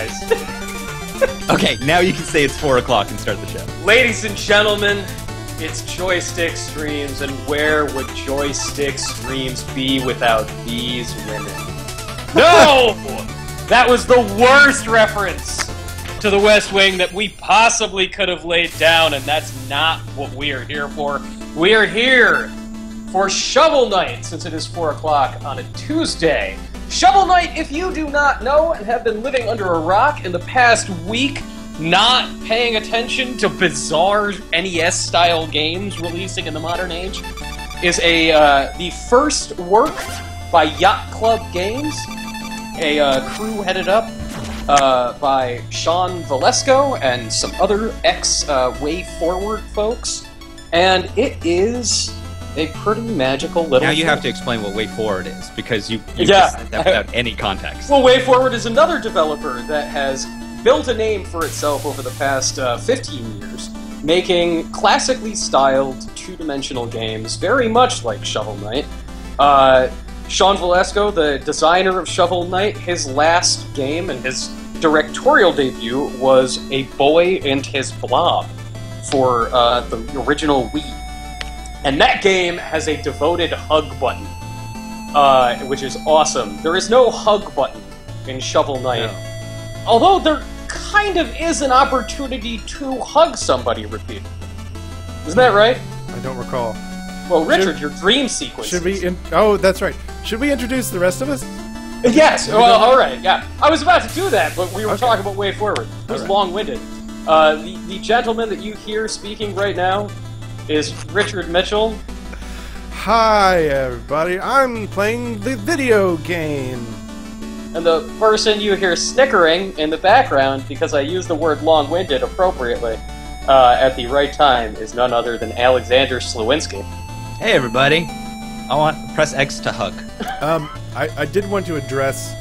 guys. Okay, now you can say it's 4 o'clock and start the show. Ladies and gentlemen, it's Joystiq Streams, and where would Joystiq Streams be without these women? No! That was the worst reference to the West Wing that we possibly could have laid down, and that's not what we are here for. We are here for Shovel Knight, since it is 4 o'clock on a Tuesday. Shovel Knight, if you do not know and have been living under a rock in the past week, not paying attention to bizarre NES-style games releasing in the modern age, is the first work by Yacht Club Games, a crew headed up by Sean Valesco and some other ex-Way Forward folks, and it is a pretty magical little Now you thing. have to explain what Way Forward is, because you Yeah. just said that without any context. Well, Way Forward is another developer that has built a name for itself over the past 15 years, making classically styled two-dimensional games, very much like Shovel Knight. Sean Valesco, the designer of Shovel Knight, his last game and his directorial debut was A Boy and His Blob for the original Wii. And that game has a devoted hug button, which is awesome. There is no hug button in Shovel Knight, No. although there kind of is an opportunity to hug somebody repeatedly. Isn't that right? I don't recall. Well, Richard, your dream sequence. Should we? Oh, that's right. Should we introduce the rest of us? Yes. Well, all right. Yeah, I was about to do that, but we were Okay. talking about Way Forward. It was All right. long-winded. The gentleman that you hear speaking right now is Richard Mitchell. Hi, everybody. I'm playing the video game. And the person you hear snickering in the background, because I use the word long-winded appropriately at the right time, is none other than Alexander Slawinski. Hey, everybody. I want press X to hug. I did want to address.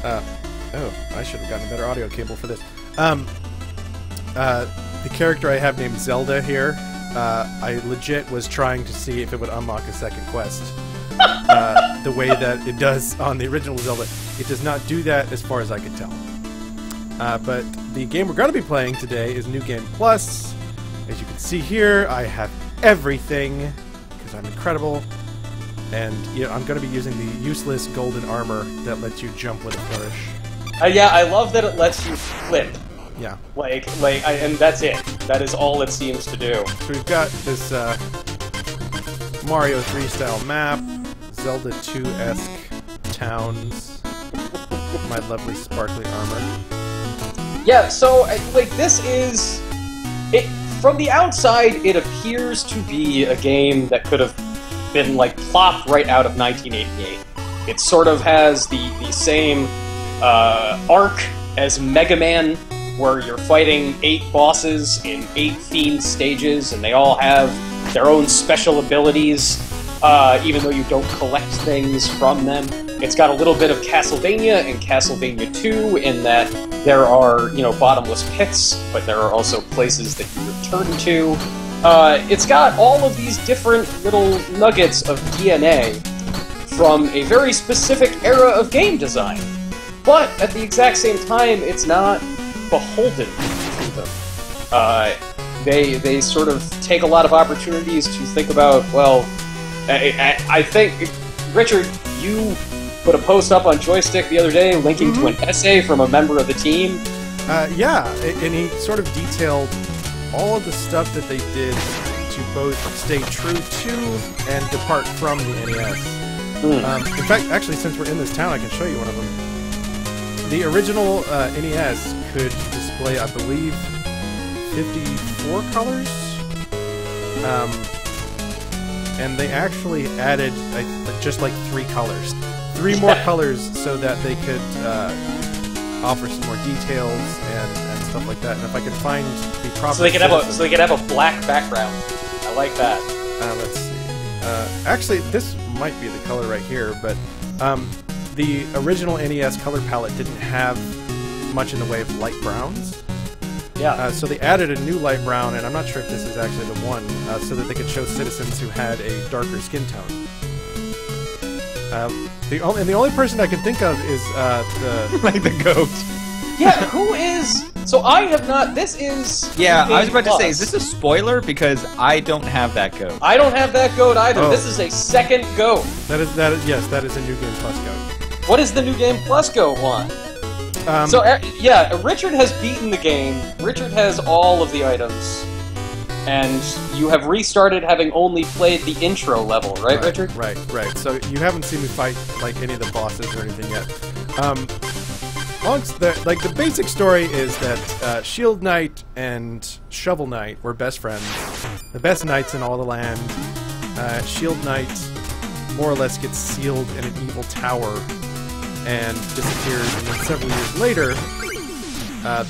Oh, I should have gotten a better audio cable for this. The character I have named Zelda here. I legit was trying to see if it would unlock a second quest. The way that it does on the original Zelda. It does not do that as far as I could tell. But the game we're going to be playing today is New Game Plus. As you can see here, I have everything, because I'm incredible. And I'm going to be using the useless golden armor that lets you jump with a flourish. Yeah, I love that it lets you flip. Yeah. And that's it. That is all it seems to do. So we've got this Mario 3 style map, Zelda 2-esque towns, my lovely sparkly armor. Yeah, so, this is... From the outside, it appears to be a game that could have been, plopped right out of 1988. It sort of has the same arc as Mega Man, where you're fighting 8 bosses in 8 themed stages, and they all have their own special abilities, even though you don't collect things from them. It's got a little bit of Castlevania and Castlevania 2 in that there are, bottomless pits, but there are also places that you return to. It's got all of these different little nuggets of DNA from a very specific era of game design. But at the exact same time, it's not beholden to them. They sort of take a lot of opportunities to think about, well, I think, Richard, you put a post up on Joystiq the other day linking to an essay from a member of the team. Yeah, and he sort of detailed all of the stuff that they did to both stay true to and depart from the NES. In fact, actually, since we're in this town, I can show you one of them. The original NES could display, I believe, 54 colors. And they actually added just 3 colors. 3 more colors so that they could offer some more details and stuff like that. And if I could find the proper... So they could have a black background. I like that. Let's see. Actually, this might be the color right here, but the original NES color palette didn't have much in the way of light browns. Yeah. So they added a new light brown, and I'm not sure if this is actually the one, so that they could show citizens who had a darker skin tone. The only person I can think of is the Like the goat. Yeah, who is... So I have not... This is... Yeah, New I was Game about to say, Plus. is this a spoiler? Because I don't have that code. I don't have that goat either. Oh. This is a second goat. Yes, that is a New Game Plus code. What does the New Game Plus goat want? Yeah, Richard has beaten the game. Richard has all of the items. And you have restarted having only played the intro level, right, Richard? Right. So you haven't seen me fight like any of the bosses or anything yet. The basic story is that Shield Knight and Shovel Knight were best friends, the best knights in all the land. Shield Knight more or less gets sealed in an evil tower and disappears, and then several years later,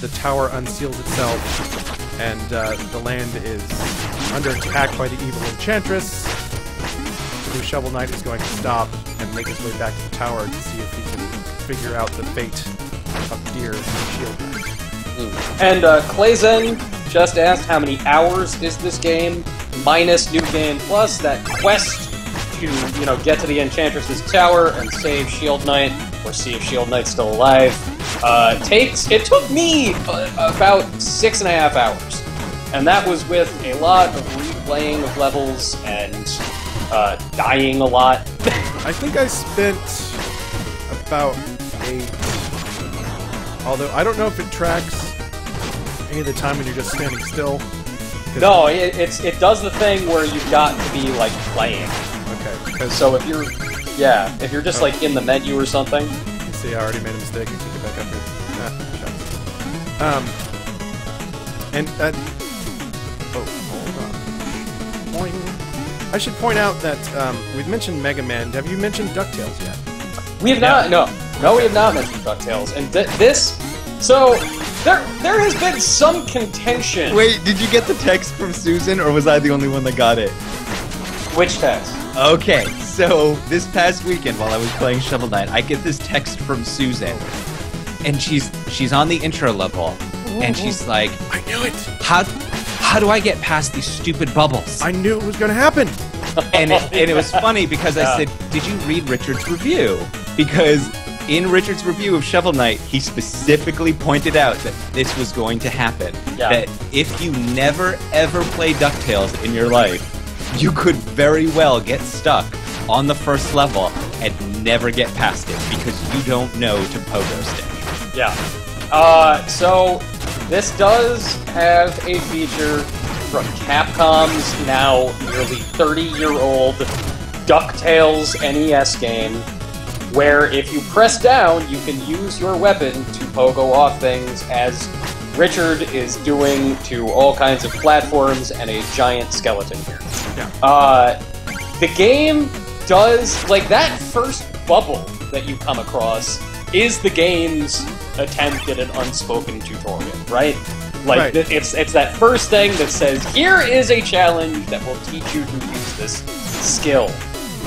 the tower unseals itself. And the land is under attack by the evil enchantress, who Shovel Knight is going to stop and make his way back to the tower to see if he can figure out the fate of Deer and Shield Knight. And Clayzen just asked how many hours is this game, minus New Game Plus, that quest to, get to the Enchantress's tower and save Shield Knight, or see if Shield Knight's still alive. It took me about 6.5 hours, and that was with a lot of replaying of levels and dying a lot. I think I spent about 8. Although I don't know if it tracks any of the time when you're just standing still. No, it does the thing where you've got to be like playing. Okay. So if you're just like in the menu or something. You see, I already made a mistake. I can get back up here. Hold on. Boing. I should point out that we've mentioned Mega Man. Have you mentioned DuckTales yet? We have not. No, we have not mentioned DuckTales. And this. So there has been some contention. Wait, did you get the text from Susan, or was I the only one that got it? Which text? Okay, so this past weekend while I was playing Shovel Knight, I get this text from Susan, and she's on the intro level, and she's like, I knew it! How do I get past these stupid bubbles? I knew it was going to happen! And it was funny because I said, did you read Richard's review? Because in Richard's review of Shovel Knight, he specifically pointed out that this was going to happen. Yeah. That if you never ever play DuckTales in your life, you could very well get stuck on the first level and never get past it because you don't know to pogo stick. Yeah. So this does have a feature from Capcom's now nearly 30-year-old DuckTales NES game, where if you press down, you can use your weapon to pogo off things, as Richard is doing to all kinds of platforms and a giant skeleton here. Yeah. The game does, like, that first bubble that you come across is the game's attempt at an unspoken tutorial, right? Like, right. It's that first thing that says, here is a challenge that will teach you to use this skill.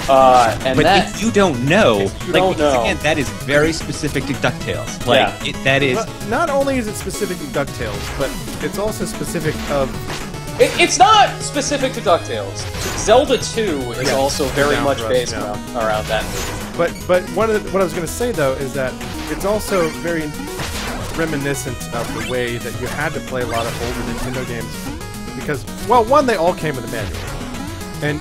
But if you don't know, know. Again, that is very specific to DuckTales. Like, that is... Not only is it specific to DuckTales, but it's also specific of... It's not specific to DuckTales. Zelda 2 is also very much based around that movie. But what I was going to say, though, is that it's also very reminiscent of the way that you had to play a lot of older Nintendo games. Because, well, one, they all came with a manual. And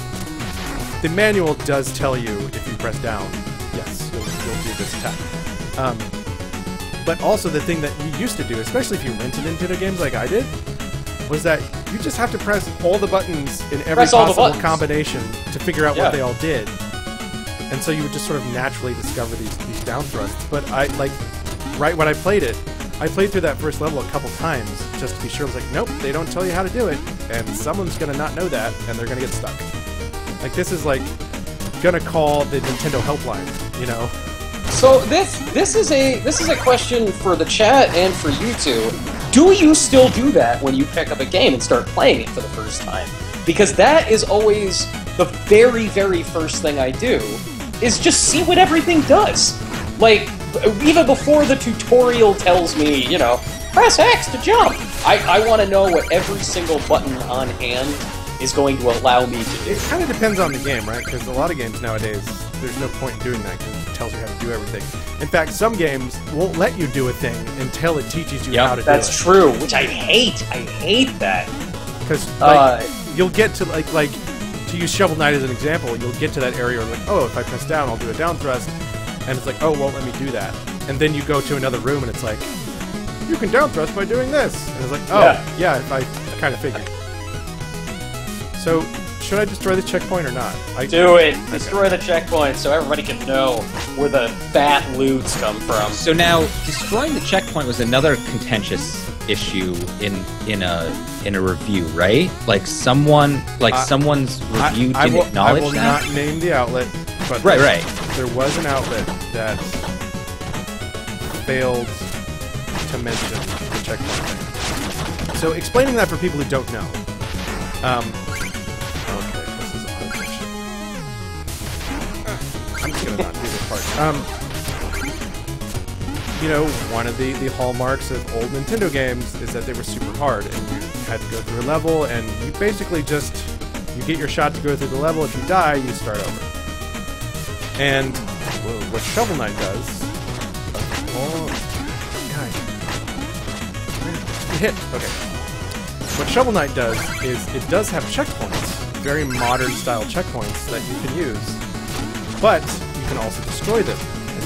the manual does tell you, if you press down, yes, you'll do this attack. But also the thing that you used to do, especially if you rented Nintendo games like I did, was that you just have to press all the buttons in every possible combination to figure out what they all did. And so you would just sort of naturally discover these down thrusts. But right when I played it, I played through that first level a couple times just to be sure. I was like, nope, they don't tell you how to do it, and someone's gonna not know that, and they're gonna get stuck. Like, this is like gonna call the Nintendo helpline, you know? So this is a question for the chat and for you two. Do you still do that when you pick up a game and start playing it for the first time? Because that is always the very, very first thing I do, is just see what everything does. Like, even before the tutorial tells me, press X to jump. I want to know what every single button on hand is going to allow me to do. It kind of depends on the game, right? Because a lot of games nowadays, there's no point in doing that because it tells you how to do everything. In fact, some games won't let you do a thing until it teaches you how to do it. That's true, which I hate. I hate that. Because like, you'll get to like to use Shovel Knight as an example, you'll get to that area where like, oh, if I press down, I'll do a down thrust, and it's like, oh, well, let me do that. And then you go to another room, and it's like, you can down thrust by doing this. And it's like, oh, yeah I kind of figured. So, should I destroy the checkpoint or not? Do it! Destroy the checkpoint so everybody can know where the fat loots come from. So now, destroying the checkpoint was another contentious issue in a review, right? Like someone's review didn't acknowledge that. I will not name the outlet, but right. There was an outlet that failed to mention the checkpoint thing. So explaining that for people who don't know. Okay, this is auto-fiction. I'm just gonna not do this part. You know, one of the hallmarks of old Nintendo games is that they were super hard, and you had to go through a level, and you basically just, you get your shot to go through the level, if you die, you start over. And what Shovel Knight does... Okay. What Shovel Knight does is, it does have checkpoints, very modern style checkpoints that you can use, but you can also destroy them.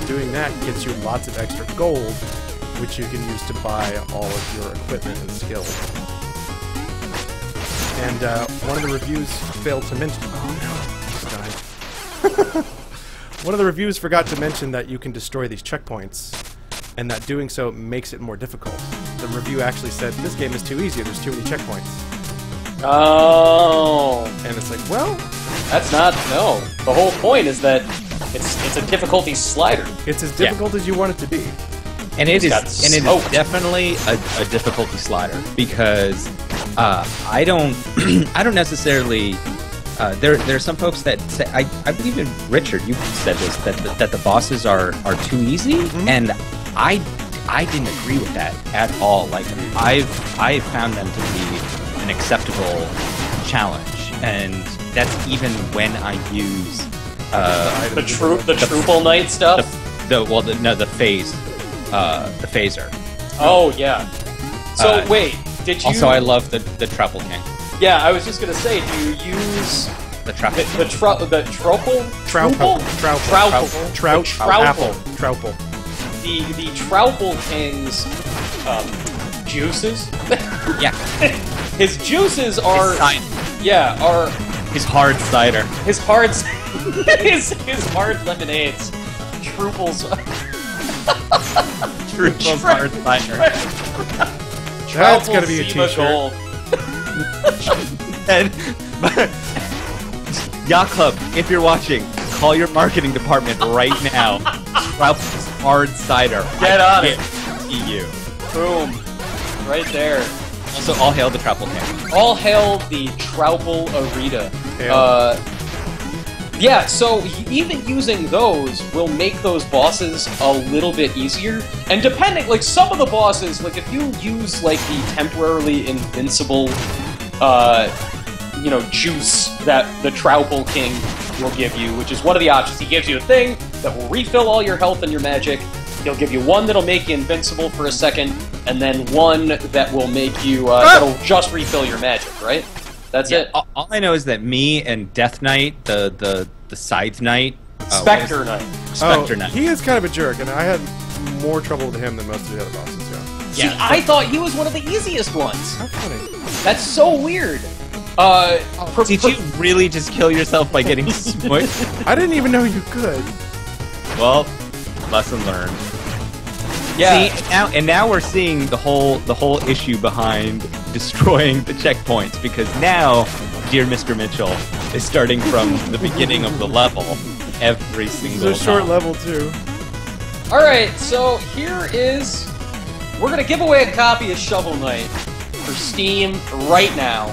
Doing that gets you lots of extra gold, which you can use to buy all of your equipment and skills. And one of the reviews failed to mention... Oh no, died. One of the reviews forgot to mention that you can destroy these checkpoints, and that doing so makes it more difficult. The review actually said, this game is too easy, there's too many checkpoints. Oh. And it's like, well... That's not... No. The whole point is that it's a difficulty slider. It's as difficult as you want it to be. And it is definitely a difficulty slider, because I don't necessarily... there are some folks that say... I believe in Richard, you said this, that the bosses are too easy, and I didn't agree with that at all. Like, I've found them to be an acceptable challenge, and that's even when I use the Trouble Knight stuff. The phaser. Oh yeah. So wait, did you? Also, I love the Trouble King. Yeah, I was just gonna say, do you use the Trouble? The Trouble? The Trouble King's juices. Yeah. His juices are are his hard cider. His hard his hard lemonades. Trouple's hard cider. That's gonna be a t-shirt. And Yacht Club, if you're watching, call your marketing department right now. Trouple's hard cider. Get on it. EU. Boom. Right there. Also, all hail the Trouble King. All hail the Trouble Arita. Yeah, so even using those will make those bosses a little bit easier. And depending, like, some of the bosses, like, if you use, like, the temporarily invincible, juice that the Trouble King will give you, which is one of the options. He gives you a thing that will refill all your health and your magic. He'll give you one that'll make you invincible for a second, and then one that will make you, that'll just refill your magic, right? That's it. All I know is that me and Death Knight, the Scythe Knight... Spectre Knight. Spectre Knight. He is kind of a jerk, and I had more trouble with him than most of the other bosses, See, I thought he was one of the easiest ones. How funny. That's so weird. Did you really just kill yourself by getting smushed? I didn't even know you could. Well, lesson learned. Yeah. See, now we're seeing the whole issue behind destroying the checkpoints, because now, dear Mr. Mitchell, is starting from the beginning of the level every single It's a short level too. All right, so here is we're gonna give away a copy of Shovel Knight for Steam right now,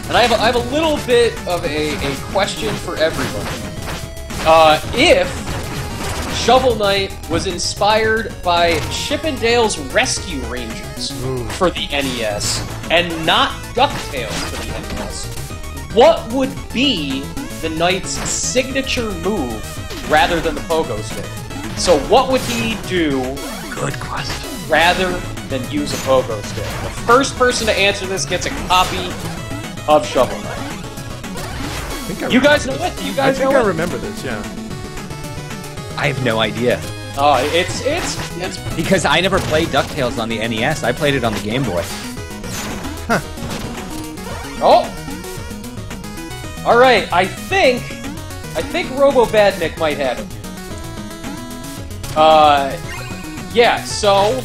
and I have a little bit of a question for everybody. If Shovel Knight was inspired by Chippendale's Rescue Rangers for the NES, and not DuckTales for the NES, what would be the Knight's signature move rather than the pogo stick? So what would he do Good question. rather than use a pogo stick? The first person to answer this gets a copy of Shovel Knight. You guys know it? Do you guys know it? I think I remember this, yeah. I have no idea. Oh, it's Because I never played DuckTales on the NES. I played it on the Game Boy. Oh! Alright, I think Robo Badnik might have it. Yeah, so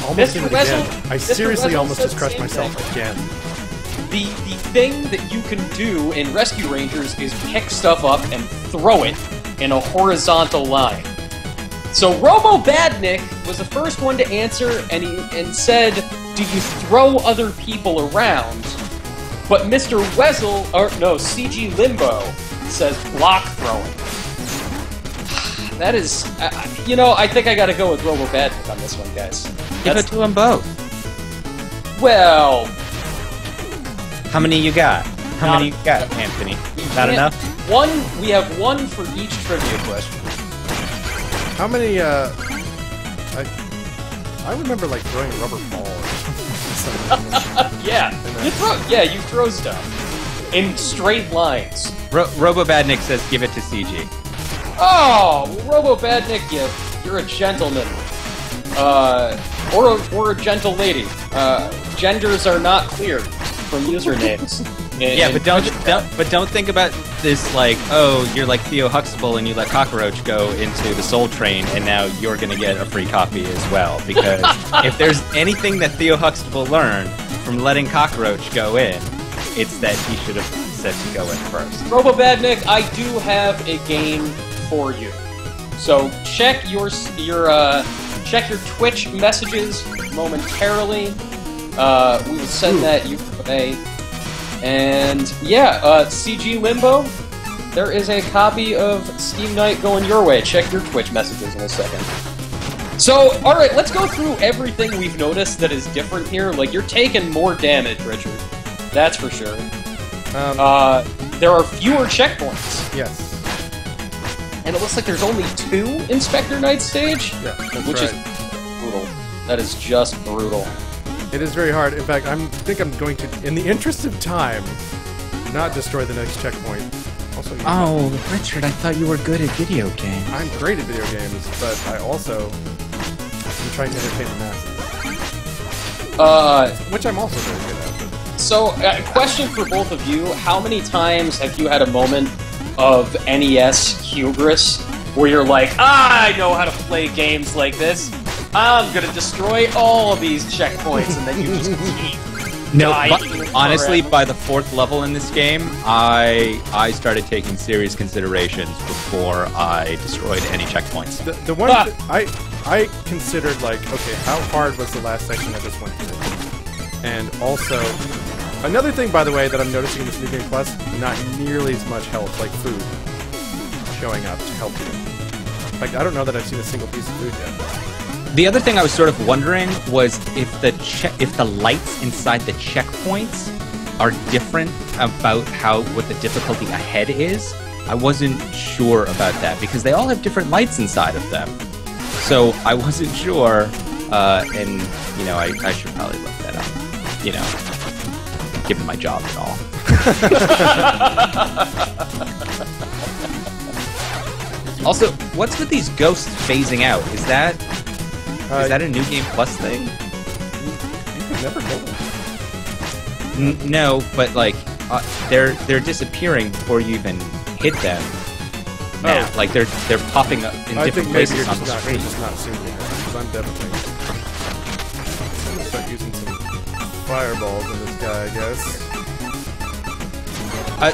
Almost did Mr. it Wessel, again. I Mr. seriously Wessel almost said just the crushed same myself thing. again. The thing that you can do in Rescue Rangers is pick stuff up and throw it in a horizontal line. So Robo Badnik was the first one to answer, and said, "Do you throw other people around?" But Mr. Wessel, or no, CG Limbo says block throwing. That is, you know, I think I gotta go with Robo Badnik on this one, guys. Give it to them both. Well, How many you got? How many you got, Anthony? Not enough? We have one for each trivia question. How many, I remember, like, throwing a rubber ball or something. You throw stuff in straight lines. Robo Badnik says give it to CG. Oh, Robo Badnik, you're a gentleman. Or a gentle lady. Genders are not clear from usernames. Yeah, but don't think about this like, oh, you're like Theo Huxtable and you let Cockroach go into the Soul Train and now you're gonna get a free copy as well. Because if there's anything that Theo Huxtable learned from letting Cockroach go in, it's that he should have said to go in first. Robo Badnik, I do have a game for you. So check your Twitch messages momentarily. We will send that your way. And yeah, CG Limbo, there is a copy of Steam Night going your way. Check your Twitch messages in a second. So, alright, let's go through everything we've noticed that is different here. Like, you're taking more damage, Richard. That's for sure. There are fewer checkpoints. Yes. And it looks like there's only 2 Inspector Knight stage? Yeah, that's which right. is brutal. That is just brutal. It is very hard. In fact, I think I'm going to, in the interest of time, not destroy the next checkpoint. Also, Richard, I thought you were good at video games. I'm great at video games, but I also am trying to entertain the masses. Which I'm also very good at. So, question for both of you. How many times have you had a moment of NES hubris where you're like, I know how to play games like this. I'm gonna destroy all of these checkpoints, and then you just keep dying honestly, forever. by the 4th level in this game, I started taking serious considerations before I destroyed any checkpoints. The one that I considered, like, okay, how hard was the last section I just went through? And also, another thing, by the way, that I'm noticing in this New Game Plus, not nearly as much health, like food, showing up to help you. Like, I don't know that I've seen a single piece of food yet. The other thing I was sort of wondering was if the lights inside the checkpoints are different about what the difficulty ahead is. I wasn't sure about that because they all have different lights inside of them. So I wasn't sure, and you know, I should probably look that up. You know, given my job and all. Also, what's with these ghosts phasing out? Is that a New Game Plus thing? You could never kill them. No, but like they're disappearing before you even hit them. Now, like they're popping up in different places on the screen. You're just not seeing me because I'm definitely. I'm gonna start using some fireballs on this guy, I guess.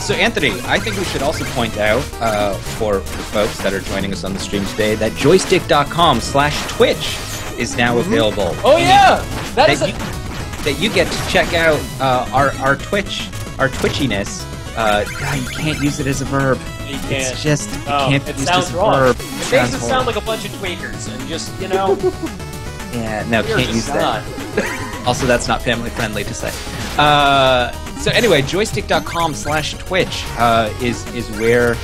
So Anthony, I think we should also point out for folks that are joining us on the stream today that joystiq.com/Twitch is now available. Oh yeah, that you get to check out our Twitchiness. You can't use it as a verb. You can't. It's just it can't be it used sounds as a wrong. verb. It makes it sound like a bunch of tweakers, and just Yeah, no, you're can't just use that. Also, that's not family friendly to say. So anyway, joystiq.com/Twitch is where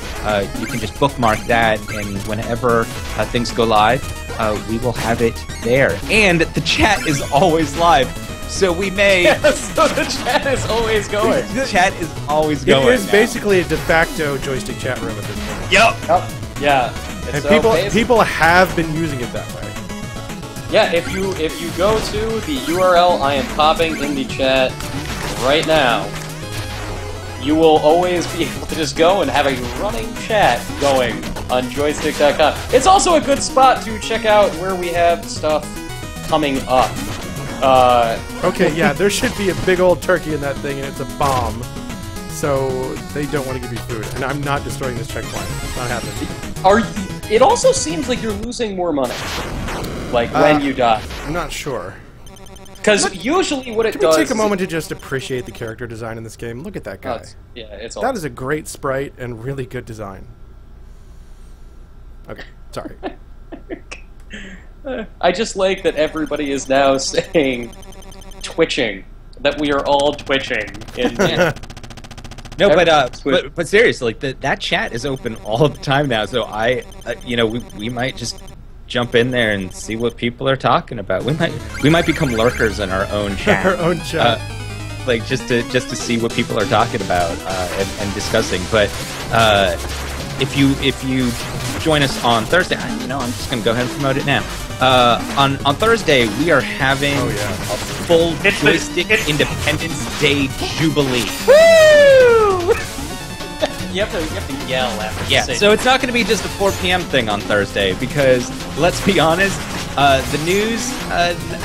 you can just bookmark that, and whenever things go live, we will have it there. And the chat is always live, so we may... so the chat is always going. The chat is always going. It is basically a de facto joystick chat room at this point. Yep. Yeah. And people have been using it that way. Yeah, if you go to the URL I am popping in the chat right now, you will always be able to just go and have a running chat going on joystiq.com. It's also a good spot to check out where we have stuff coming up. Okay, yeah, there should be a big old turkey in that thing, and it's a bomb. So they don't want to give you food, and I'm not destroying this checkpoint. It's not happening. It also seems like you're losing more money, like when you die. I'm not sure. Because usually what it Can does... we take a moment to just appreciate the character design in this game? Look at that guy. Yeah, it's That is a great sprite and really good design. Okay, sorry. I just like that everybody is now saying twitching. That we are all twitching. No, but seriously, like that chat is open all the time now. So we might just jump in there and see what people are talking about. We might become lurkers in our own chat. Our own chat. Like just to see what people are talking about and discussing. But if you join us on Thursday, I'm just gonna go ahead and promote it now. On Thursday, we are having a full Joystiq Independence Day Jubilee. Woo! You have to yell after. Yeah, so it's not going to be just a 4 p.m. thing on Thursday because, let's be honest, the news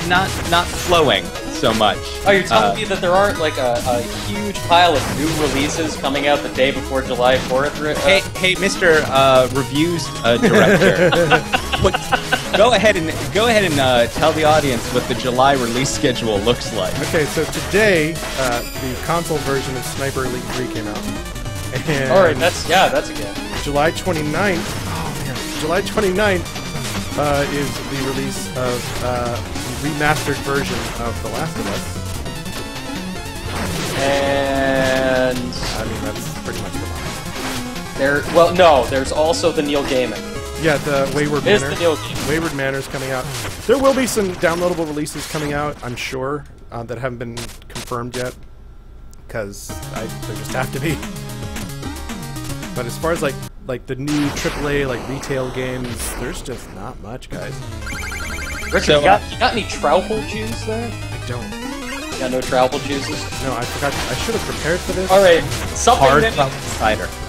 not flowing so much. Oh, you're telling me that there aren't like a huge pile of new releases coming out the day before July 4th? Hey, Mr. Reviews Director, go ahead and tell the audience what the July release schedule looks like. Okay, so today the console version of Sniper Elite 3 came out. And all right, that's again. July 29th. Oh man, July 29th is the release of the remastered version of The Last of Us. And I mean, that's pretty much the there's also the Neil Gaiman. Yeah, the Wayward Manor. The Neil Gaiman. Wayward Manor is coming out. There will be some downloadable releases coming out, I'm sure, that haven't been confirmed yet, because there just have to be. But as far as like the new AAA retail games, there's just not much, guys. Richard, you got any Troupple juice there? I don't. You got no Troupple juices? No, I forgot. I should have prepared for this. All right,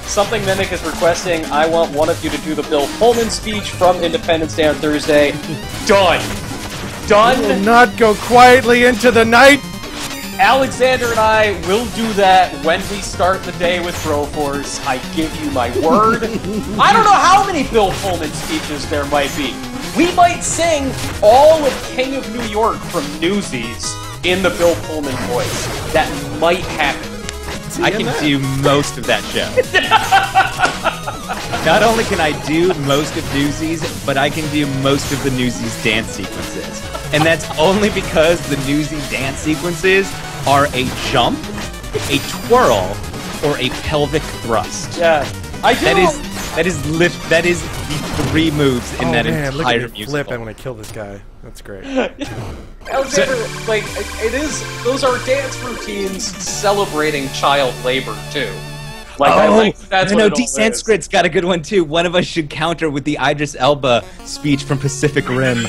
Something Mimic is requesting. I want one of you to do the Bill Pullman speech from Independence Day on Thursday. Done. We will not go quietly into the night. Alexander and I will do that when we start the day with Broforce. I give you my word. I don't know how many Bill Pullman speeches there might be. We might sing all of King of New York from Newsies in the Bill Pullman voice. That might happen. I can do most of that show. Not only can I do most of Newsies, but I can do most of the Newsies dance sequences. And that's only because the Newsies dance sequences are a jump, a twirl, or a pelvic thrust. Yeah, I do. That is the 3 moves in that entire look at me musical. flip and when I kill this guy. That's great. Alexander, those are dance routines celebrating child labor too. D Sanskrit's got a good one too. One of us should counter with the Idris Elba speech from Pacific Rim.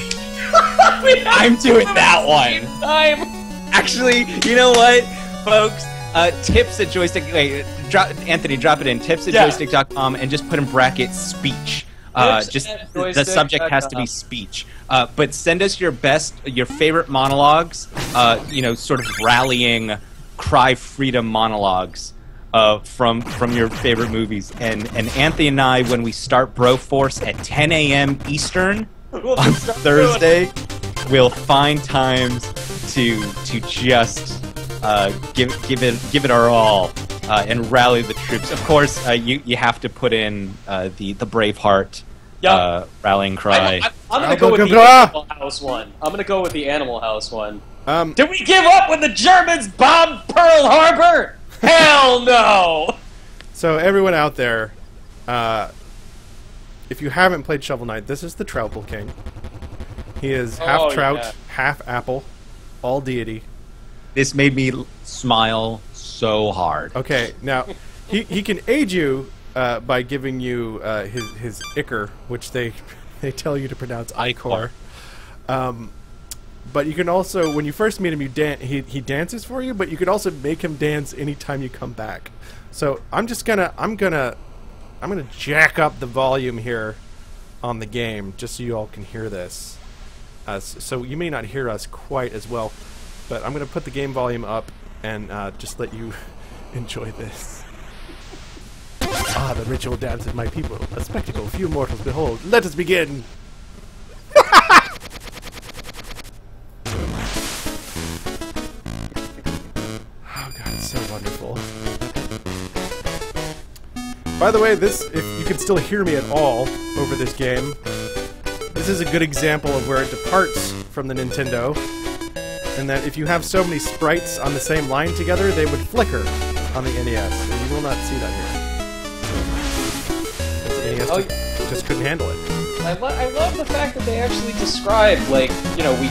I'm doing that one. Actually, you know what, folks? Tips at Joystiq. Wait, Anthony, drop it in. Tips at joystiq.com and just put in brackets speech. The subject has to be speech. But send us your favorite monologues. Sort of rallying, cry freedom monologues. From your favorite movies, and Anthony and I, when we start Broforce at 10 a.m. Eastern on Thursday, we'll find times to just give it our all and rally the troops. Of course, you have to put in the Braveheart rallying cry. I'm gonna go with the Animal House one. I'm gonna go with the Animal House one. Did we give up when the Germans bombed Pearl Harbor? Hell no! So everyone out there, if you haven't played Shovel Knight, this is the Troutple King. He is half trout, half apple, all deity. This made me smile so hard. Okay, now he can aid you by giving you his ichor, which they tell you to pronounce ichor. But you can also, when you first meet him, he dances for you, but you could also make him dance anytime you come back. So I'm gonna jack up the volume here on the game just so you all can hear this. So you may not hear us quite as well, but I'm gonna put the game volume up and just let you enjoy this. Ah, the ritual dance of my people, a spectacle few mortals behold. Let us begin! Oh god, it's so wonderful. By the way, if you can still hear me at all over this game, this is a good example of where it departs from the Nintendo, and that if you have so many sprites on the same line together, they would flicker on the NES, and you will not see that here. The NES just couldn't handle it. I love the fact that they actually describe, like, you know, we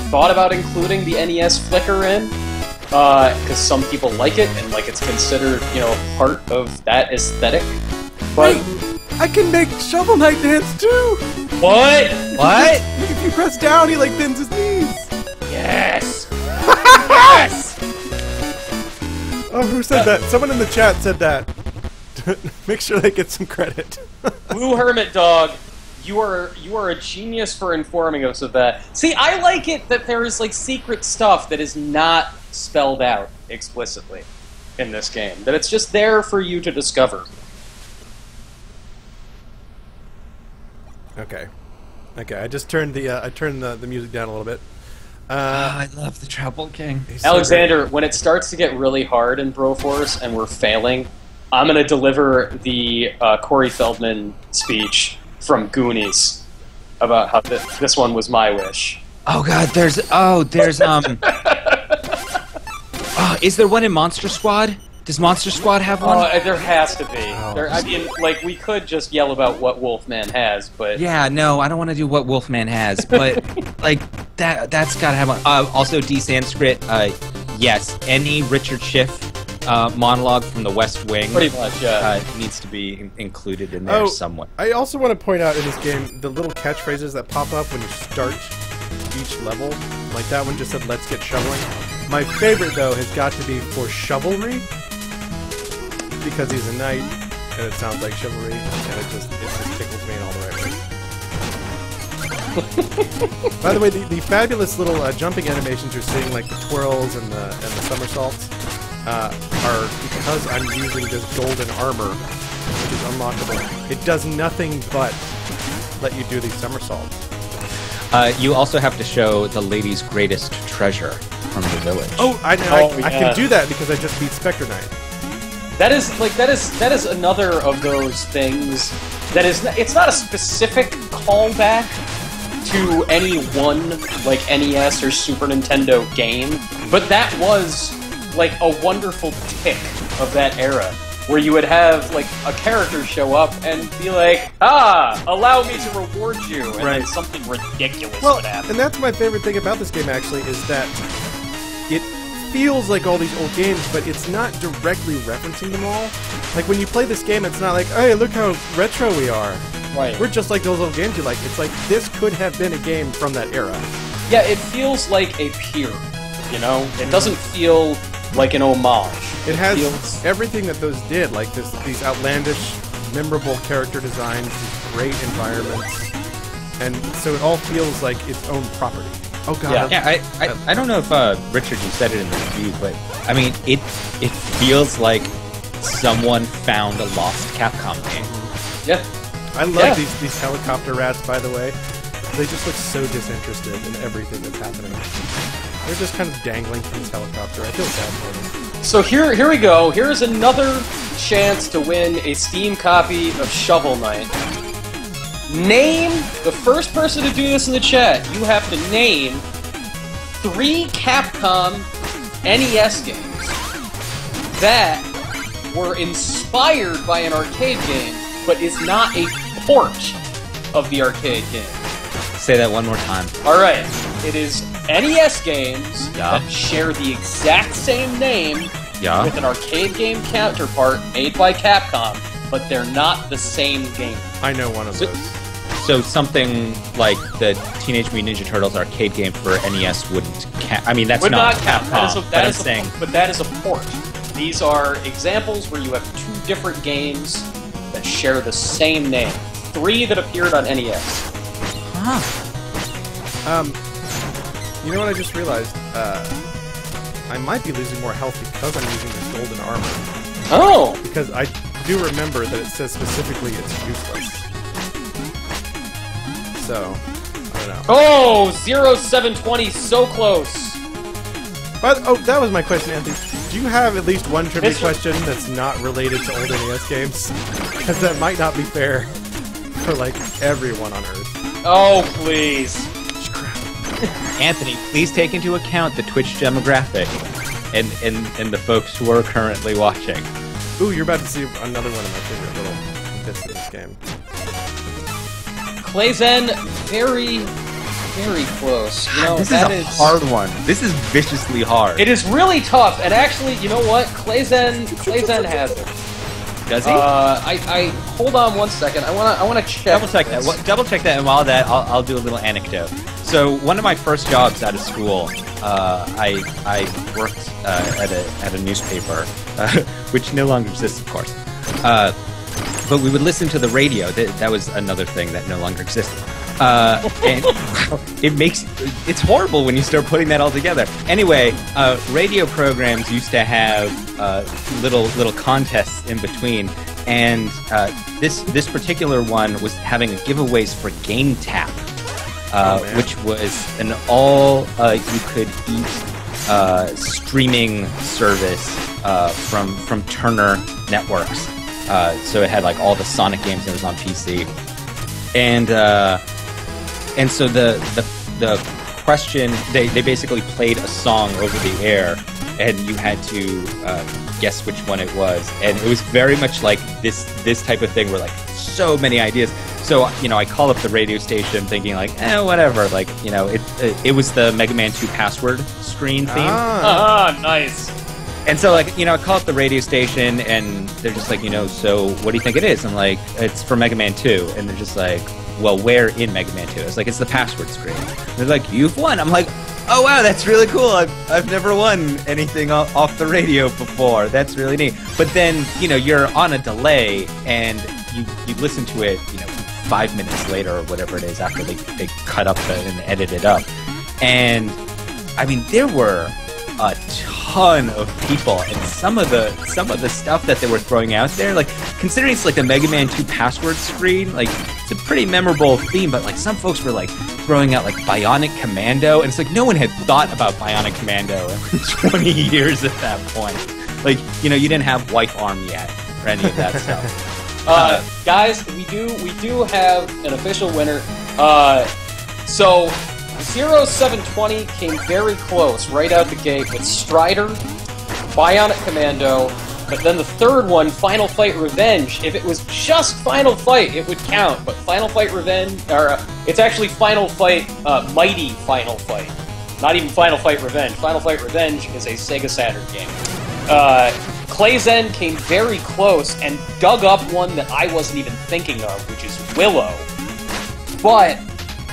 thought about including the NES flicker in, because some people like it, and, like, it's considered, you know, part of that aesthetic, but... Hey, I can make Shovel Knight dance, too! What? What? If you press down, he, like, bends his knees! Yes! Yes! Oh, who said that? Someone in the chat said that. Make sure they get some credit. Blue Hermit Dog, you are a genius for informing us of that. See, I like it that there is, like, secret stuff that is not spelled out explicitly in this game. That it's just there for you to discover. Okay. Okay, I just turned the music down a little bit. I love the Troutple King. Alexander, when it starts to get really hard in Broforce and we're failing, I'm going to deliver the Corey Feldman speech from Goonies about how this one was my wish. Oh god, there's is there one in Monster Squad? Does Monster Squad have one? There has to be. Oh. I mean, like, we could just yell about what Wolfman has, but... Yeah, no, I don't want to do what Wolfman has, but, like, that's gotta have one. Also, D-Sanskrit, yes, any Richard Schiff monologue from the West Wing... Pretty much, yeah. Needs to be included in there somewhat. I also want to point out in this game the little catchphrases that pop up when you start each level. Like that one just said, "Let's get shoveling." My favorite, though, has got to be for chivalry, because he's a knight, and it sounds like chivalry, and it just tickles me in all the right ways. By the way, the fabulous little jumping animations you're seeing, like the twirls and the somersaults, are because I'm using this golden armor, which is unlockable. It does nothing but let you do these somersaults. You also have to show the lady's greatest treasure from the village. Oh, I can do that because I just beat Spectre Knight. That is another of those things that is, it's not a specific callback to any one, like, NES or Super Nintendo game, but that was, like, a wonderful tick of that era, where you would have, like, a character show up and be like, allow me to reward you, and then something ridiculous would happen. And that's my favorite thing about this game, actually, is that it feels like all these old games, but it's not directly referencing them all. Like, when you play this game, it's not like, hey, look how retro we are. Right. We're just like those old games you like. It's like, this could have been a game from that era. Yeah, it feels like a peer, you know? It doesn't feel like an homage. It has everything that those did, like these outlandish, memorable character designs, these great environments, and so it all feels like its own property. Oh god. Yeah, I don't know if Richard, you said it in the review, but I mean it feels like someone found a lost Capcom game. Yeah. I love these helicopter rats, by the way. They just look so disinterested in everything that's happening. They're just kind of dangling from this helicopter. I feel bad for them. So here we go. Here's another chance to win a Steam copy of Shovel Knight. Name, the first person to do this in the chat, you have to name 3 Capcom NES games that were inspired by an arcade game, but is not a port of the arcade game. Say that one more time. Alright, it is NES games Yeah. that share the exact same name Yeah. with an arcade game counterpart made by Capcom, but they're not the same game. I know one of those. So something like the Teenage Mutant Ninja Turtles arcade game for NES wouldn't count. I mean, that's Would not count. Capcom, But that is a port. These are examples where you have two different games that share the same name. 3 that appeared on NES. You know what I just realized? I might be losing more health because I'm using this golden armor. Oh! Because I do remember that it says specifically it's useless. So, I don't know. Oh! 0720, so close! But, oh, that was my question, Anthony. Do you have at least one trivia This- question that's not related to old NES games? Because that might not be fair for, like, everyone on Earth. Oh, please. Anthony, please take into account the Twitch demographic and the folks who are currently watching. Ooh, you're about to see another one of my favorite little bits in this game. Clayzen, very, very close. You know, This that is a hard one. This is viciously hard. It is really tough, and actually, you know what? Clayzen has it. Does he? I hold on one second. I wanna check. Double check that. Double check that, and while that, I'll do a little anecdote. So one of my first jobs out of school, I worked at a newspaper, which no longer exists, of course. But we would listen to the radio. That was another thing that no longer existed. And it's horrible when you start putting that all together. Anyway, radio programs used to have little contests in between, and this particular one was having giveaways for Game Tap, which was an all you could eat streaming service from Turner Networks. So it had like all the Sonic games, and it was on PC, and so the question, they basically played a song over the air, and you had to guess which one it was, and it was very much like this type of thing where like so many ideas. So I call up the radio station thinking like, whatever, like it was the Mega Man 2 password screen theme. Nice. And so, like, I call up the radio station, and they're just like, so what do you think it is? I'm like, it's for Mega Man 2. And they're just like, well, where in Mega Man 2? It's like, it's the password screen. And they're like, you've won. I'm like, oh, wow, that's really cool. I've never won anything off the radio before. That's really neat. But then, you're on a delay, and you listen to it, 5 minutes later or whatever it is after they cut up and edit it up. And, I mean, there were a ton of people, and some of the stuff that they were throwing out there, like, considering it's like the Mega Man 2 password screen, like, it's a pretty memorable theme, but like some folks were like throwing out like Bionic Commando, and it's like no one had thought about Bionic Commando in 20 years at that point. Like, you didn't have Wife Arm yet or any of that stuff. Guys, we do have an official winner. So 0720 came very close right out the gate with Strider, Bionic Commando, but then the third one, Final Fight Revenge. If it was just Final Fight, it would count, but Final Fight Revenge, or it's actually Final Fight, Mighty Final Fight. Not even Final Fight Revenge. Final Fight Revenge is a Sega Saturn game. Clayzen came very close and dug up one that I wasn't even thinking of, which is Willow. But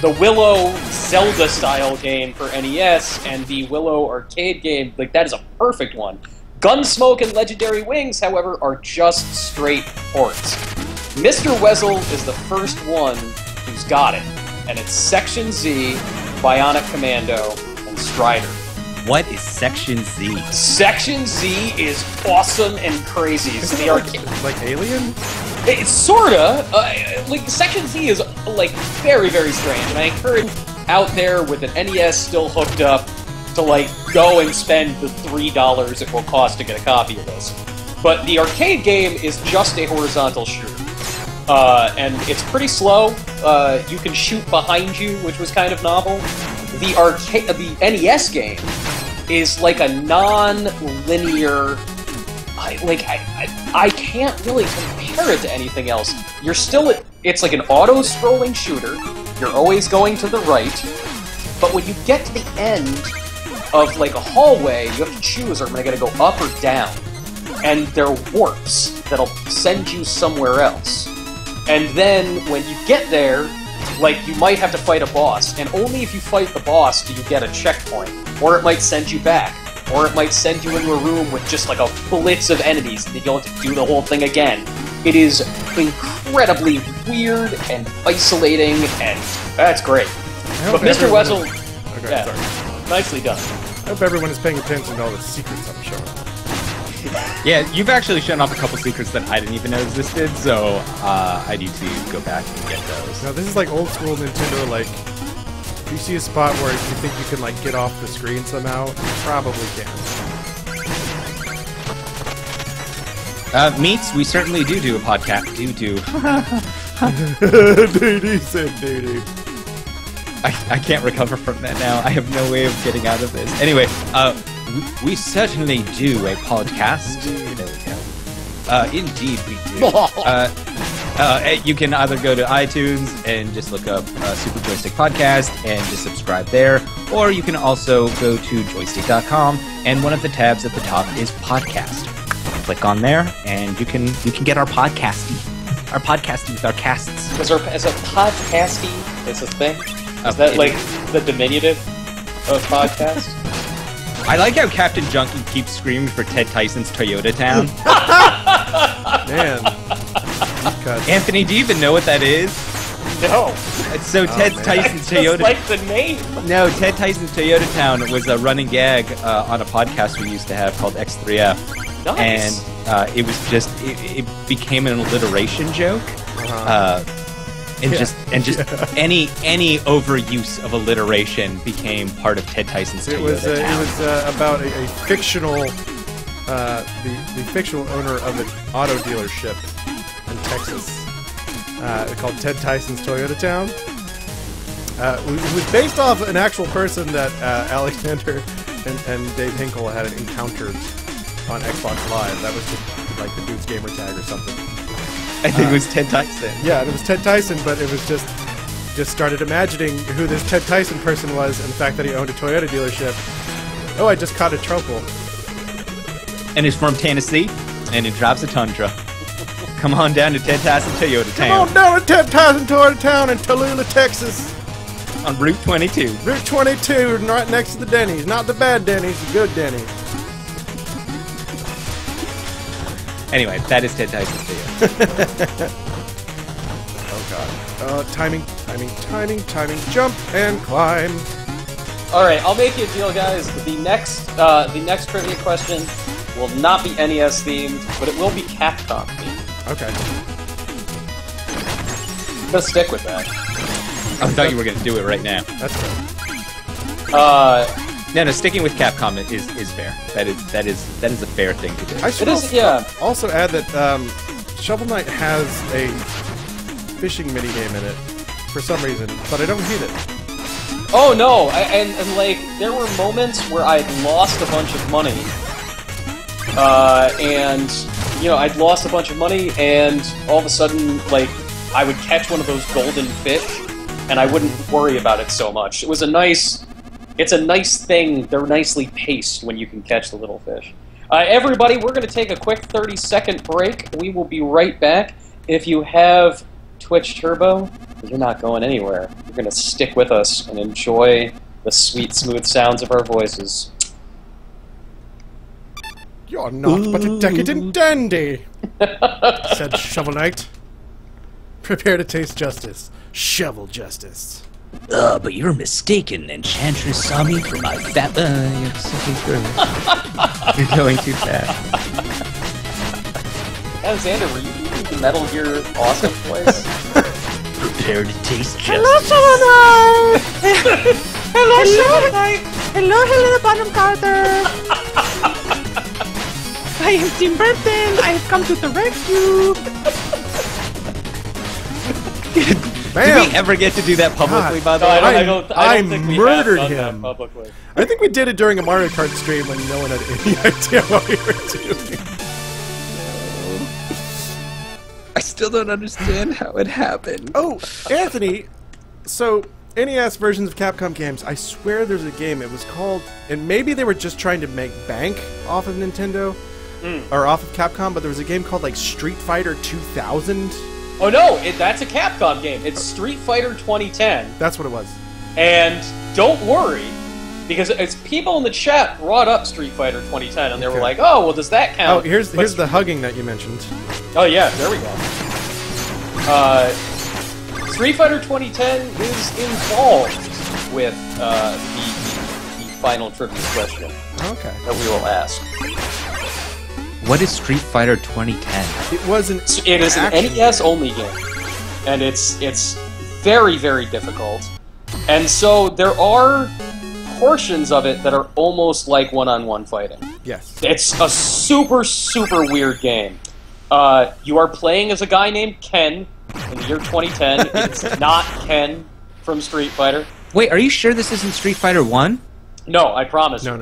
the Willow Zelda-style game for NES and the Willow arcade game, like, that is a perfect one. Gunsmoke and Legendary Wings, however, are just straight ports. Mr. Wessel is the first one who's got it, and it's Section Z, Bionic Commando, and Strider. What is Section Z? Section Z is awesome and crazy. It's the arcade. Like Alien? It's sorta. Like, Section Z is, like, very, very strange, and I encourage out there with an NES still hooked up to, like, go and spend the $3 it will cost to get a copy of this. But the arcade game is just a horizontal shooter. And it's pretty slow. You can shoot behind you, which was kind of novel. The NES game is like a non-linear... I can't really compare it to anything else. You're still it's like an auto-scrolling shooter. You're always going to the right, but when you get to the end of like a hallway, you have to choose: am I going to go up or down? And there are warps that'll send you somewhere else. And then when you get there, like you might have to fight a boss, and only if you fight the boss do you get a checkpoint, or it might send you back. Or it might send you into a room with just like a blitz of enemies and you have to do the whole thing again. It is incredibly weird and isolating, and that's great. But Mr. Wessel, Okay, yeah, sorry. nicely done. I hope everyone is paying attention to all the secrets I'm showing. Yeah, you've actually shown off a couple secrets that I didn't even know existed, so I need to go back and get those. Now, this is like old school Nintendo, like, if you see a spot where you think you can, like, get off the screen somehow, you probably can. Meats, we certainly do a podcast. Do. Dee said dee. I can't recover from that now. I have no way of getting out of this. Anyway, we certainly do a podcast. There we go. Indeed we do. You can either go to iTunes and just look up Super Joystiq Podcast and just subscribe there, or you can also go to joystiq.com, and one of the tabs at the top is Podcast. Click on there, and you can get our podcasty with our casts. Is a podcasty is a thing? Is that like the diminutive of podcast? I like how Captain Junkie keeps screaming for Ted Tyson's Toyota Town. Man. Anthony, do you even know what that is? No. So Ted Tyson's Just Toyota. like the name. No, Ted Tyson's Toyota Town was a running gag on a podcast we used to have called X3F. Nice. And it was just it became an alliteration joke. And just any overuse of alliteration became part of Ted Tyson's Toyota Town. It was about a fictional the fictional owner of an auto dealership in Texas called Ted Tyson's Toyota Town. It was based off an actual person that Alexander and Dave Hinkle had encountered on Xbox Live. That was just like the dude's gamer tag or something. I think it was Ted Tyson. Yeah, it was Ted Tyson, but it was just started imagining who this Ted Tyson person was and the fact that he owned a Toyota dealership. Oh, I just caught a trouble. And he's from Tennessee, and he drives a Tundra. Come on down to Ted Tyson Toyota Town. Come on down to Ted Tyson Toyota Town in Tallulah, Texas. On Route 22. Route 22, right next to the Denny's. Not the bad Denny's, the good Denny's. Anyway, that is Ted Tyson's Toyota. Oh god. Timing. Jump and climb. Alright, I'll make you a deal, guys. The next trivia question will not be NES themed, but it will be Capcom themed. Okay. I'm gonna stick with that. I thought you were going to do it right now. That's good. No, sticking with Capcom is fair. That is a fair thing to do. I should also add that Shovel Knight has a fishing minigame in it for some reason, but I don't hate it. Oh no, and like there were moments where I'd lost a bunch of money, and I'd lost a bunch of money, and all of a sudden like I would catch one of those golden fish, and I wouldn't worry about it so much. It's a nice thing. They're nicely paced when you can catch the little fish. Everybody, we're going to take a quick 30-second break. We will be right back. If you have Twitch Turbo, you're not going anywhere. You're going to stick with us and enjoy the sweet, smooth sounds of our voices. You're not but a decadent dandy, said Shovel Knight. Prepare to taste justice. Shovel justice. But you're mistaken. Enchantress saw me for my fat... you're slipping through. You're going too fast. Alexander, were you doing the Metal Gear Awesome voice? Prepare to taste justice. Hello, Shovel Knight! Hello, Shovel Knight! Hello, Bottom Carter! I am Tim Burton! I have come to the rescue! Did we ever get to do that publicly, by the way? I don't think we murdered have done him. that publicly. I think we did it during a Mario Kart stream when no one had any idea what we were doing. still don't understand how it happened. Oh, Anthony. So NES versions of Capcom games. I swear there's a game. It was called, and maybe they were just trying to make bank off of Nintendo or off of Capcom. But there was a game called like Street Fighter 2000. Oh no, that's a Capcom game. It's Street Fighter 2010. That's what it was. And don't worry, because it's people in the chat brought up Street Fighter 2010, and they were like, "Oh, well, does that count?" Oh, here's the hugging that you mentioned. Oh yeah, there we go. Street Fighter 2010 is involved with the final trivia question Okay. that we will ask. What is Street Fighter 2010? It wasn't. It is an NES only game, and it's very, very difficult. And so there are portions of it that are almost like one-on-one fighting. Yes. It's a super, super weird game. You are playing as a guy named Ken in the year 2010. It's not Ken from Street Fighter. Wait, are you sure this isn't Street Fighter 1? No, I promise. No.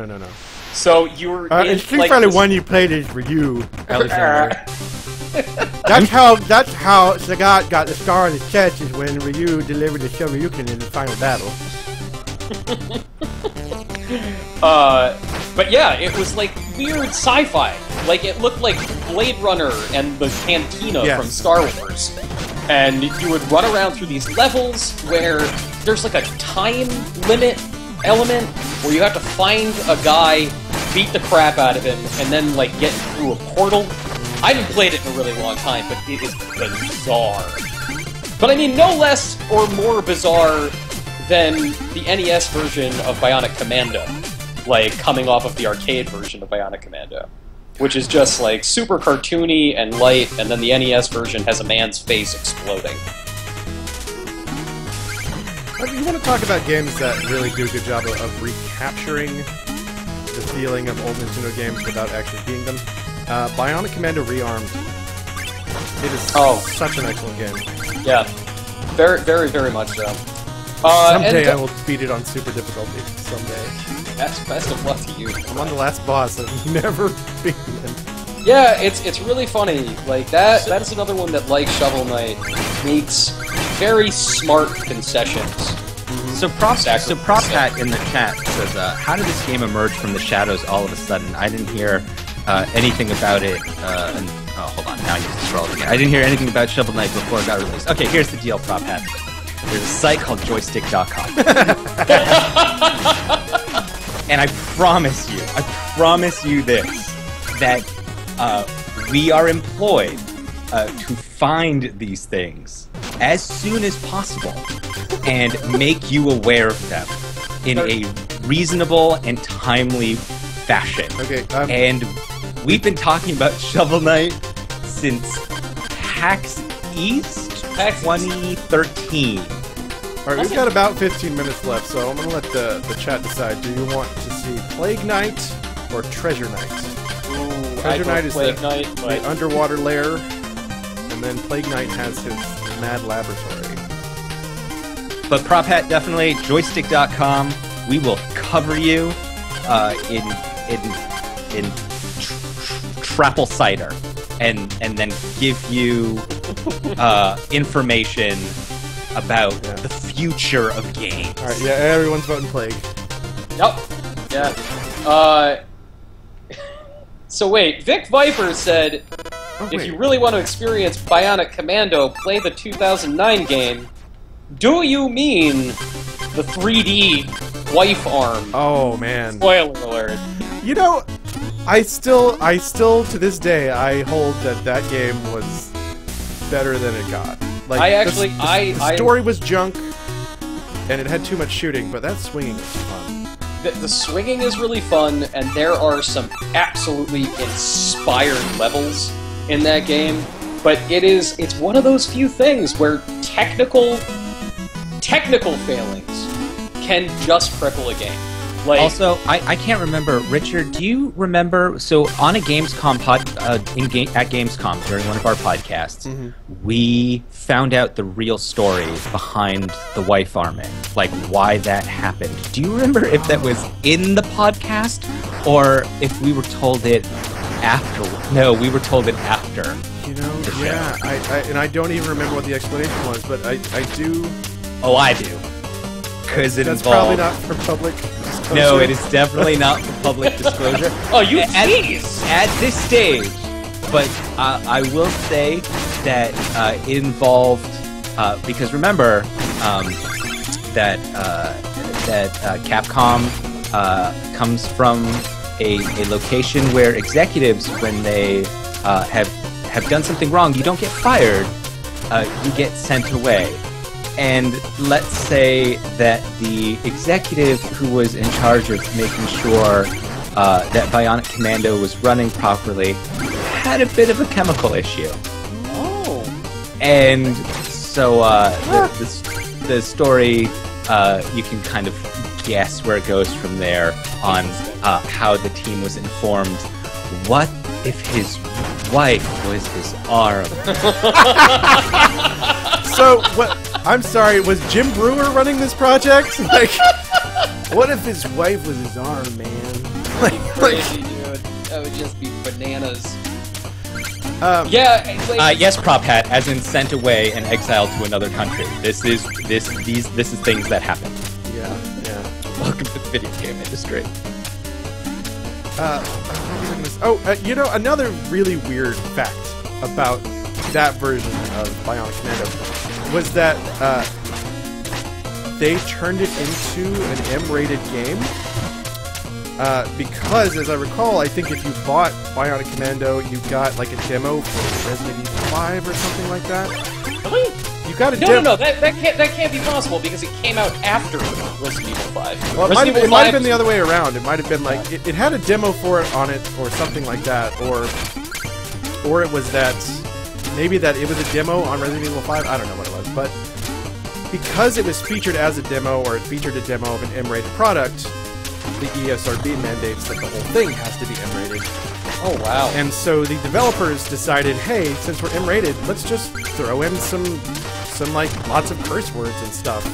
So you're in Street Fighter 1, you played as Ryu, Alexander. That's how Sagat got the star on his chest, is when Ryu delivered the Shoryuken in the final battle. But yeah, it was like weird sci-fi. Like it looked like Blade Runner and the Cantina from Star Wars. And you would run around through these levels where there's like a time limit element where you have to find a guy, beat the crap out of him, and then like get through a portal. I haven't played it in a really long time, but it is bizarre. But I mean, no less or more bizarre than the NES version of Bionic Commando, like coming off of the arcade version of Bionic Commando, which is just like super cartoony and light, and then the NES version has a man's face exploding. You want to talk about games that really do a good job of recapturing the feeling of old Nintendo games without actually being them? Bionic Commando Rearmed. It is such an excellent game. Yeah, very, very, very much so. Someday I will beat it on super difficulty. Someday. Best of luck to you. I'm on the last boss and I've never beaten it. Yeah, it's really funny. Like that is another one that, like Shovel Knight, makes very smart concessions. So Prop Hat in the chat says, how did this game emerge from the shadows all of a sudden? I didn't hear anything about it. Hold on, now I need to scroll again. I didn't hear anything about Shovel Knight before it got released. Okay, here's the deal, Prop Hat. There's a site called Joystiq.com. And I promise you this, that we are employed to find these things as soon as possible and make you aware of them in a reasonable and timely fashion. Okay, and we've been talking about Shovel Knight since PAX East 2013. Alright, we've got about 15 minutes left, so I'm going to let the chat decide. Do you want to see Plague Knight or Treasure Knight? Ooh, Treasure Knight is the underwater lair, and then Plague Knight has his mad laboratory. But Prop Hat, definitely, Joystiq.com. We will cover you in Trapple Cider and then give you information about the future of games. Alright, yeah, everyone's voting Plague. Yep. Yeah. So wait, Vic Viper said, if you really want to experience Bionic Commando, play the 2009 game. Do you mean the 3D wife arm? Oh, man. Spoiler alert. You know, I still to this day, I hold that game was better than it got. Like, the story was junk, and it had too much shooting, but that swinging was fun. The swinging is really fun, and there are some absolutely inspired levels in that game, but it's one of those few things where technical failings can just cripple a game. Like, also, I can't remember, Richard, do you remember, so on a Gamescom at Gamescom, during one of our podcasts, we found out the real story behind the wife arming, like why that happened. Do you remember if that was in the podcast, or if we were told it after. No, we were told it after. You know, The show. yeah. And I don't even remember what the explanation was, but I do. Oh, I do. Because it That's involved... probably not for public disclosure. No, it is definitely not for public disclosure. Oh, you at, tease! at this stage. But I will say that it involved because remember that Capcom comes from a location where executives, when they have done something wrong, you don't get fired, you get sent away. And let's say that the executive who was in charge of making sure that Bionic Commando was running properly had a bit of a chemical issue. Oh. And so the story, you can kind of guess where it goes from there on how the team was informed. What if his wife was his arm? So, what? I'm sorry, was Jim Brewer running this project? Like, what if his wife was his arm, man? Crazy, dude. That would just be bananas. Yes, Prop Hat, as in sent away and exiled to another country. This is things that happen. Yeah. Welcome to the video game industry. You know, another really weird fact about that version of Bionic Commando was that they turned it into an M-rated game because, as I recall, I think if you bought Bionic Commando, you got like a demo for Resident Evil 5 or something like that. Really? You got a demo. No, that can't be possible because it came out after Resident Evil 5. Well, Resident it Evil might 5 have been the other way around. It might have been like it had a demo for it on it, or something like that, or it was that maybe that it was a demo on Resident Evil 5. I don't know what it was, but because it was featured as a demo, or it featured a demo of an M-rated product, the ESRB mandates that the whole thing has to be M-rated. Oh wow! And so the developers decided, hey, since we're M-rated, let's just throw in some like lots of curse words and stuff,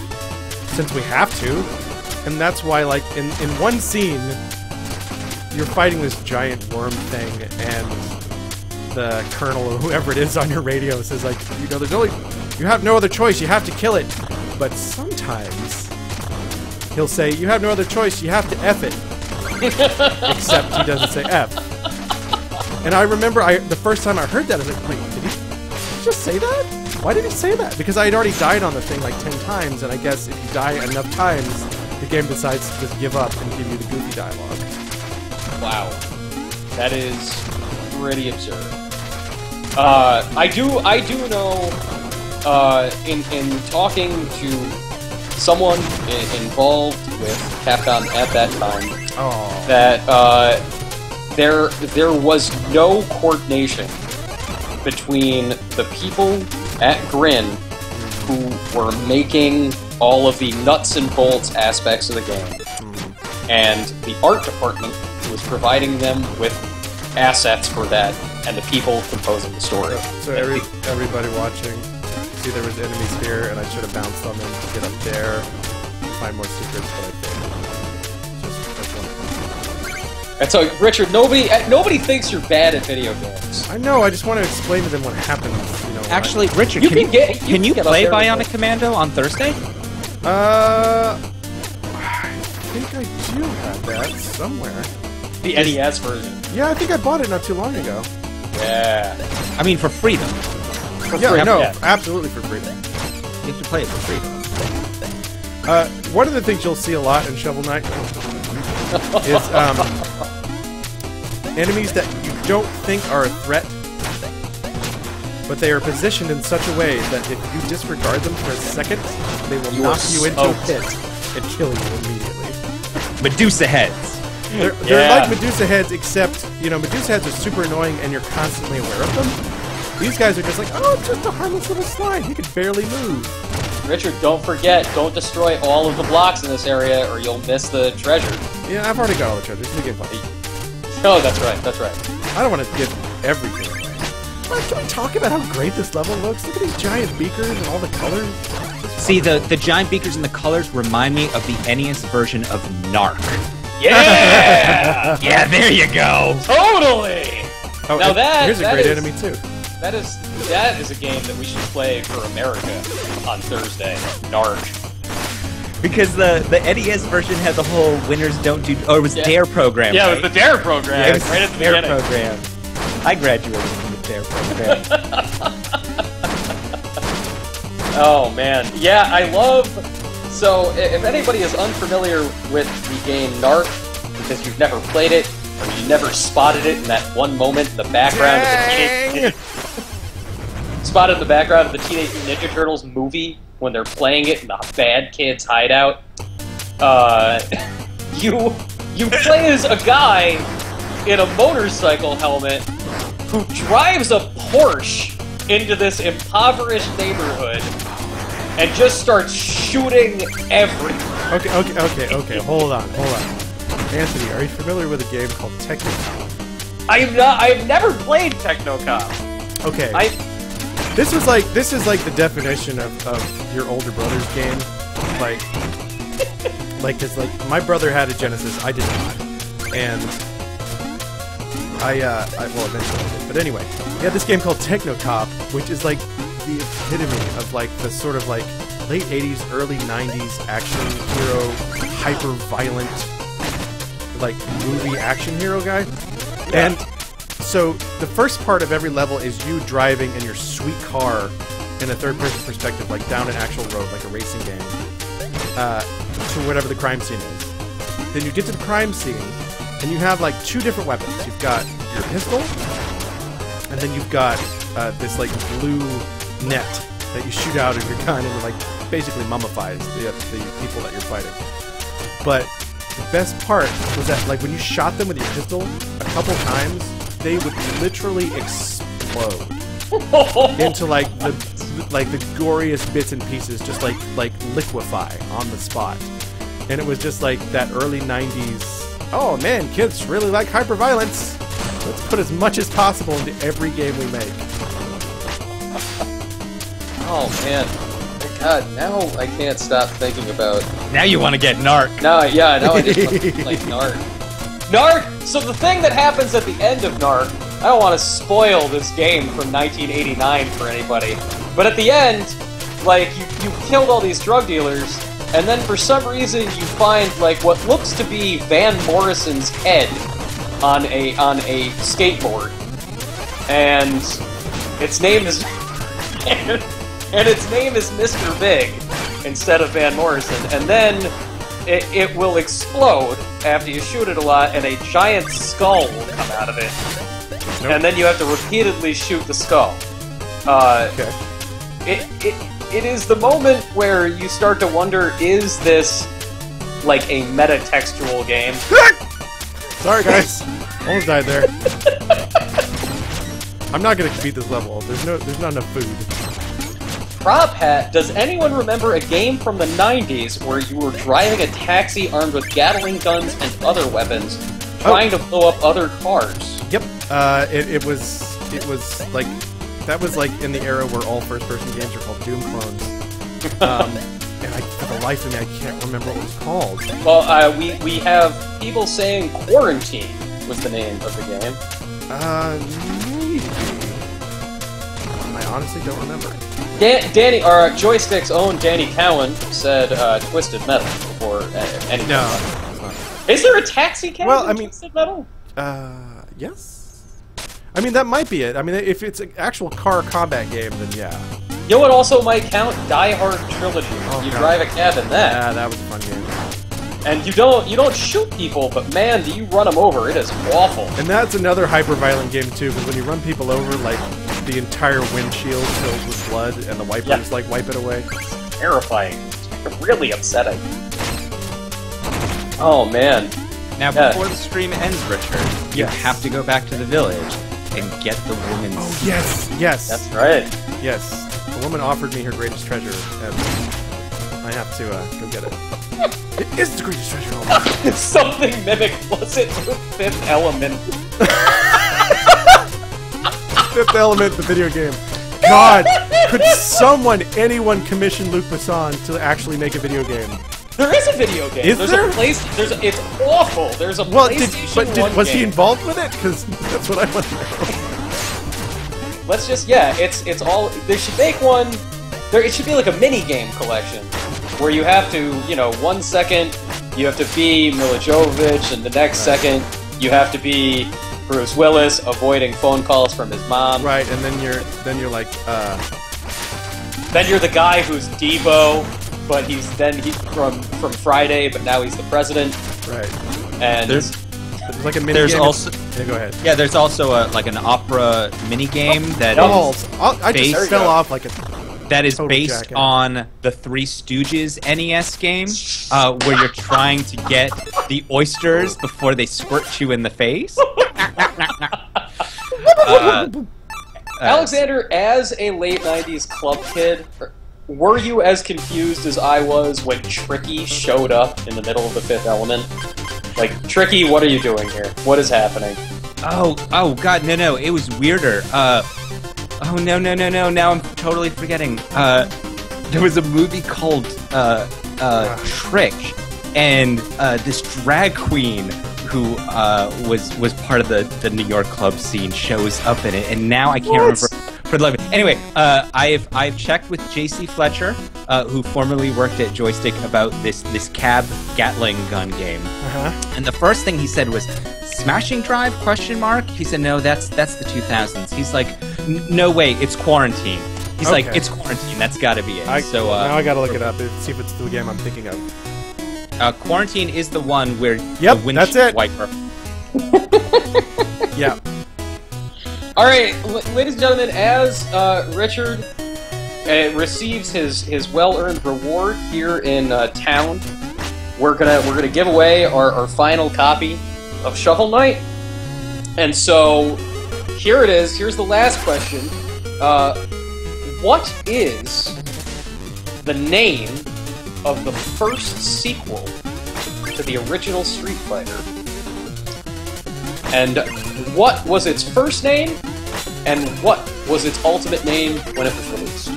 since we have to. And that's why, like, in one scene, you're fighting this giant worm thing, and the colonel or whoever it is on your radio says, like, you know, you have no other choice, you have to kill it. But sometimes he'll say, you have no other choice, you have to F it. Except he doesn't say F. And I remember the first time I heard that, I was like, wait, did he just say that? Why did he say that? Because I had already died on the thing like 10 times, and I guess if you die enough times, the game decides to just give up and give you the goofy dialogue. Wow. That is pretty absurd. I do know, in talking to someone involved with Capcom at that time, that there was no coordination between the people at Grin who were making all of the nuts and bolts aspects of the game, and the art department who was providing them with assets for that, and the people composing the story. So everybody watching, see there was enemies here, and I should have bounced on them to get up there, find more secrets, but I failed. And so, Richard, nobody thinks you're bad at video games. I know, I just want to explain to them what happens, you know. Actually, Richard, can you play Bionic Commando on Thursday? I think I do have that somewhere. The NES version. Yeah, I think I bought it not too long ago. Yeah. I mean, for free, though. Absolutely for free. You have to play it for free, though. One of the things you'll see a lot in Shovel Knight is enemies that you don't think are a threat, but they are positioned in such a way that if you disregard them for a second, they will knock you into a pit and kill you immediately. Medusa heads. They're like Medusa heads, except, you know, Medusa heads are super annoying and you're constantly aware of them. These guys are just like, oh, it's just a harmless little slime. He can barely move. Richard, don't forget, don't destroy all of the blocks in this area or you'll miss the treasure. Yeah, I've already got all the treasures. It's a game fun. Oh, that's right, that's right. I don't want to give everything away. But can we talk about how great this level looks? Look at these giant beakers and all the colors. See, the giant beakers and the colors remind me of the NES version of Narc. Yeah! Yeah, there you go. Totally! Oh, Now here's a great enemy too. That is a game that we should play for America on Thursday. Narc. Because the NES version had the whole winners don't do... Oh, it was DARE program, Yeah, right? it was the DARE program. Yeah, it was right at the DARE beginning. program. I graduated from the DARE program. Oh, man. Yeah, I love... So, if anybody is unfamiliar with the game Narc, because you've never played it, or you never spotted it in that one moment in the background of the spotted in the background of the Teenage Mutant Ninja Turtles movie when they're playing it in the bad kid's hideout, you play as a guy in a motorcycle helmet who drives a Porsche into this impoverished neighborhood and just starts shooting everything. Okay. Hold on. Anthony, are you familiar with a game called Technocop? I've never played Technocop. Okay. This is like the definition of your older brother's game. Cause my brother had a Genesis, I did not. And well, eventually I did. But anyway, he had this game called Technocop, which is like the epitome of like the sort of like late 80s, early 90s action hero, hyper-violent, like movie action hero guy. Yeah. And so the first part of every level is you driving in your sweet car in a third-person perspective, like down an actual road, like a racing game, to whatever the crime scene is. Then you get to the crime scene, and you have like two different weapons. You've got your pistol, and then you've got this like blue net that you shoot out of your gun, and it like basically mummifies the people that you're fighting. But the best part was that like when you shot them with your pistol a couple times, they would literally explode into like the goriest bits and pieces, just like liquefy on the spot. And it was just like that early 90s, oh man, kids really like hyperviolence. Let's put as much as possible into every game we make. Oh man. God, now I can't stop thinking about... Now you want to get Narc. Now I just want to play Narc. Narc! So the thing that happens at the end of Narc, I don't want to spoil this game from 1989 for anybody, but at the end, like, you've killed all these drug dealers, and then for some reason you find, like, what looks to be Van Morrison's head on a skateboard. And its name is... And its name is Mr. Big instead of Van Morrison. And then it will explode after you shoot it a lot, and a giant skull will come out of it. Nope. And then you have to repeatedly shoot the skull. Okay. It is the moment where you start to wonder, is this like a meta-textual game? Sorry guys, almost died there. I'm not gonna beat this level. There's not enough food. Prop Hat, does anyone remember a game from the 90s where you were driving a taxi armed with Gatling guns and other weapons, trying to blow up other cars? Yep. It was like, that was like in the era where all first-person games were called Doom clones. And for the life of me, I can't remember what it was called. Well, we have people saying Quarantine was the name of the game. Maybe. I honestly don't remember. Danny, or Joystiq's own Danny Cowan said Twisted Metal before anything. No. Is there a taxi cab in Twisted Metal? Yes. I mean, that might be it. I mean, if it's an actual car combat game, then yeah. You know what also might count? Die Hard Trilogy. Oh, you God. drive a cab in that. Yeah, that was a fun game. And you don't shoot people, but man, do you run them over. It is awful. And that's another hyper-violent game, too, because when you run people over, like, the entire windshield fills with blood, and the wipers, like, wipe it away. It's terrifying. It's really upsetting. Oh, man. Now, before the stream ends, Richard, you have to go back to the village and get the woman's... Oh, yes! Yes! That's right. Yes. The woman offered me her greatest treasure, and I have to go get it. It is the greatest treasure! Oh my. Something mimic, was it the Fifth Element? Fifth Element, the video game. God! Could anyone commission Luc Besson to actually make a video game? There is a video game. Is there? It's awful. There's a PlayStation Edition. Was he involved with it? Because that's what I want to know. Let's just it's all. They should make one. It should be like a mini game collection where you have to 1 second you have to be Mila Jovovich, and the next second you have to be Bruce Willis avoiding phone calls from his mom. Right, and then you're like Then you're the guy who's Debo, but he's from Friday, but now he's the president. Right. And there's like a mini There's game. also Yeah, go ahead. yeah. There's also like an opera mini game that Balls. I just based- fell off like a. that is Total based jackass. on the Three Stooges NES game, where you're trying to get the oysters before they squirt you in the face. Alexander, as a late 90s club kid, were you as confused as I was when Tricky showed up in the middle of the Fifth Element? Like, Tricky, what are you doing here? What is happening? Oh God, no, it was weirder. Oh no, now I'm totally forgetting. There was a movie called Trick, and this drag queen who was part of the New York club scene shows up in it, and now I can't remember for the life. Anyway, I've checked with J.C. Fletcher, who formerly worked at Joystiq, about this cab Gatling gun game. And the first thing he said was, "Smashing Drive?" ? He said, "No, that's the 2000s." He's like, "No way, it's Quarantine." He's like, "It's Quarantine. That's got to be it." Now I gotta look it up and see if it's the game I'm thinking of. Quarantine is the one where Yep, the that's windshield it. wiper. Yeah. All right, ladies and gentlemen, as Richard receives his well-earned reward here in town, we're gonna give away our final copy of Shovel Knight. And so here it is. Here's the last question. What is the name of the first sequel to the original Street Fighter? And what was its first name? And what was its ultimate name when it was released?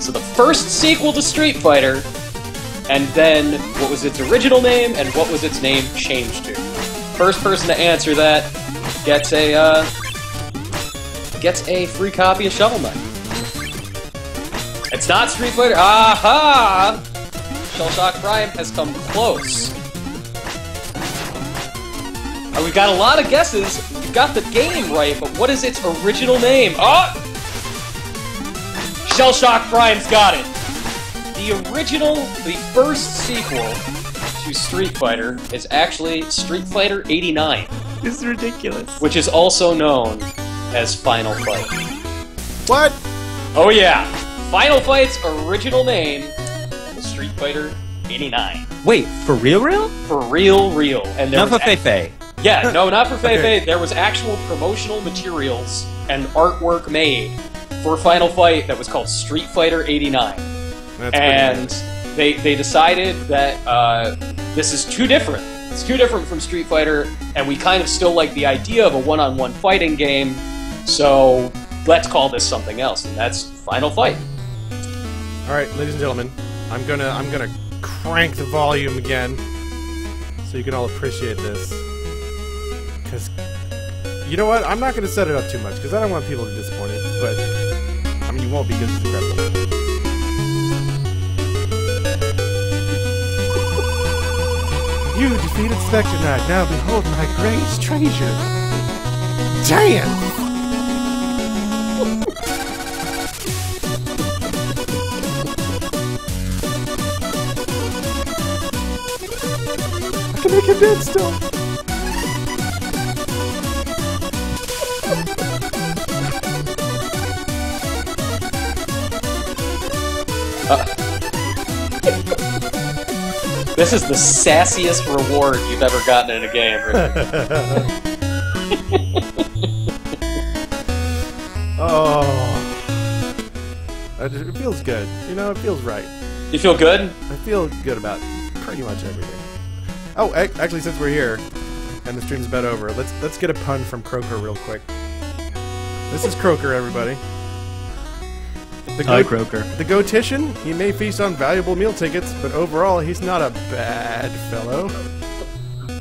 So the first sequel to Street Fighter, and then what was its original name, and what was its name changed to? First person to answer that gets a free copy of Shovel Knight. It's not Street Fighter. Aha! Shellshock Prime has come close. We've got a lot of guesses. We've got the game right, but what is its original name? Oh! Shellshock Prime's got it. The first sequel to Street Fighter is actually Street Fighter 89. This is ridiculous. Which is also known as Final Fight. What? Oh yeah! Final Fight's original name was Street Fighter 89. Wait, for real? For real. And there Not was for Feifei. Yeah, no, not for Feifei. Okay. There was actual promotional materials and artwork made for Final Fight that was called Street Fighter 89. That's And they decided that this is too different. It's too different from Street Fighter, and we kind of still like the idea of a one-on-one fighting game, so let's call this something else, and that's Final Fight. All right, ladies and gentlemen, I'm gonna crank the volume again, so you can all appreciate this. Because you know what, I'm not gonna set it up too much because I don't want people to be disappointed. But I mean, you won't be because it's incredible. You defeated Spectre Knight. Now behold my greatest treasure. Damn! I can make him dead still. This is the sassiest reward you've ever gotten in a game, Richard. Oh. It feels good. You know, it feels right. You feel good? I feel good about pretty much everything. Oh, actually, since we're here and the stream's about over, let's get a pun from Croker real quick. This is Croker, everybody. Hi, Croker. The Gotician, he may feast on valuable meal tickets, but overall, he's not a bad fellow.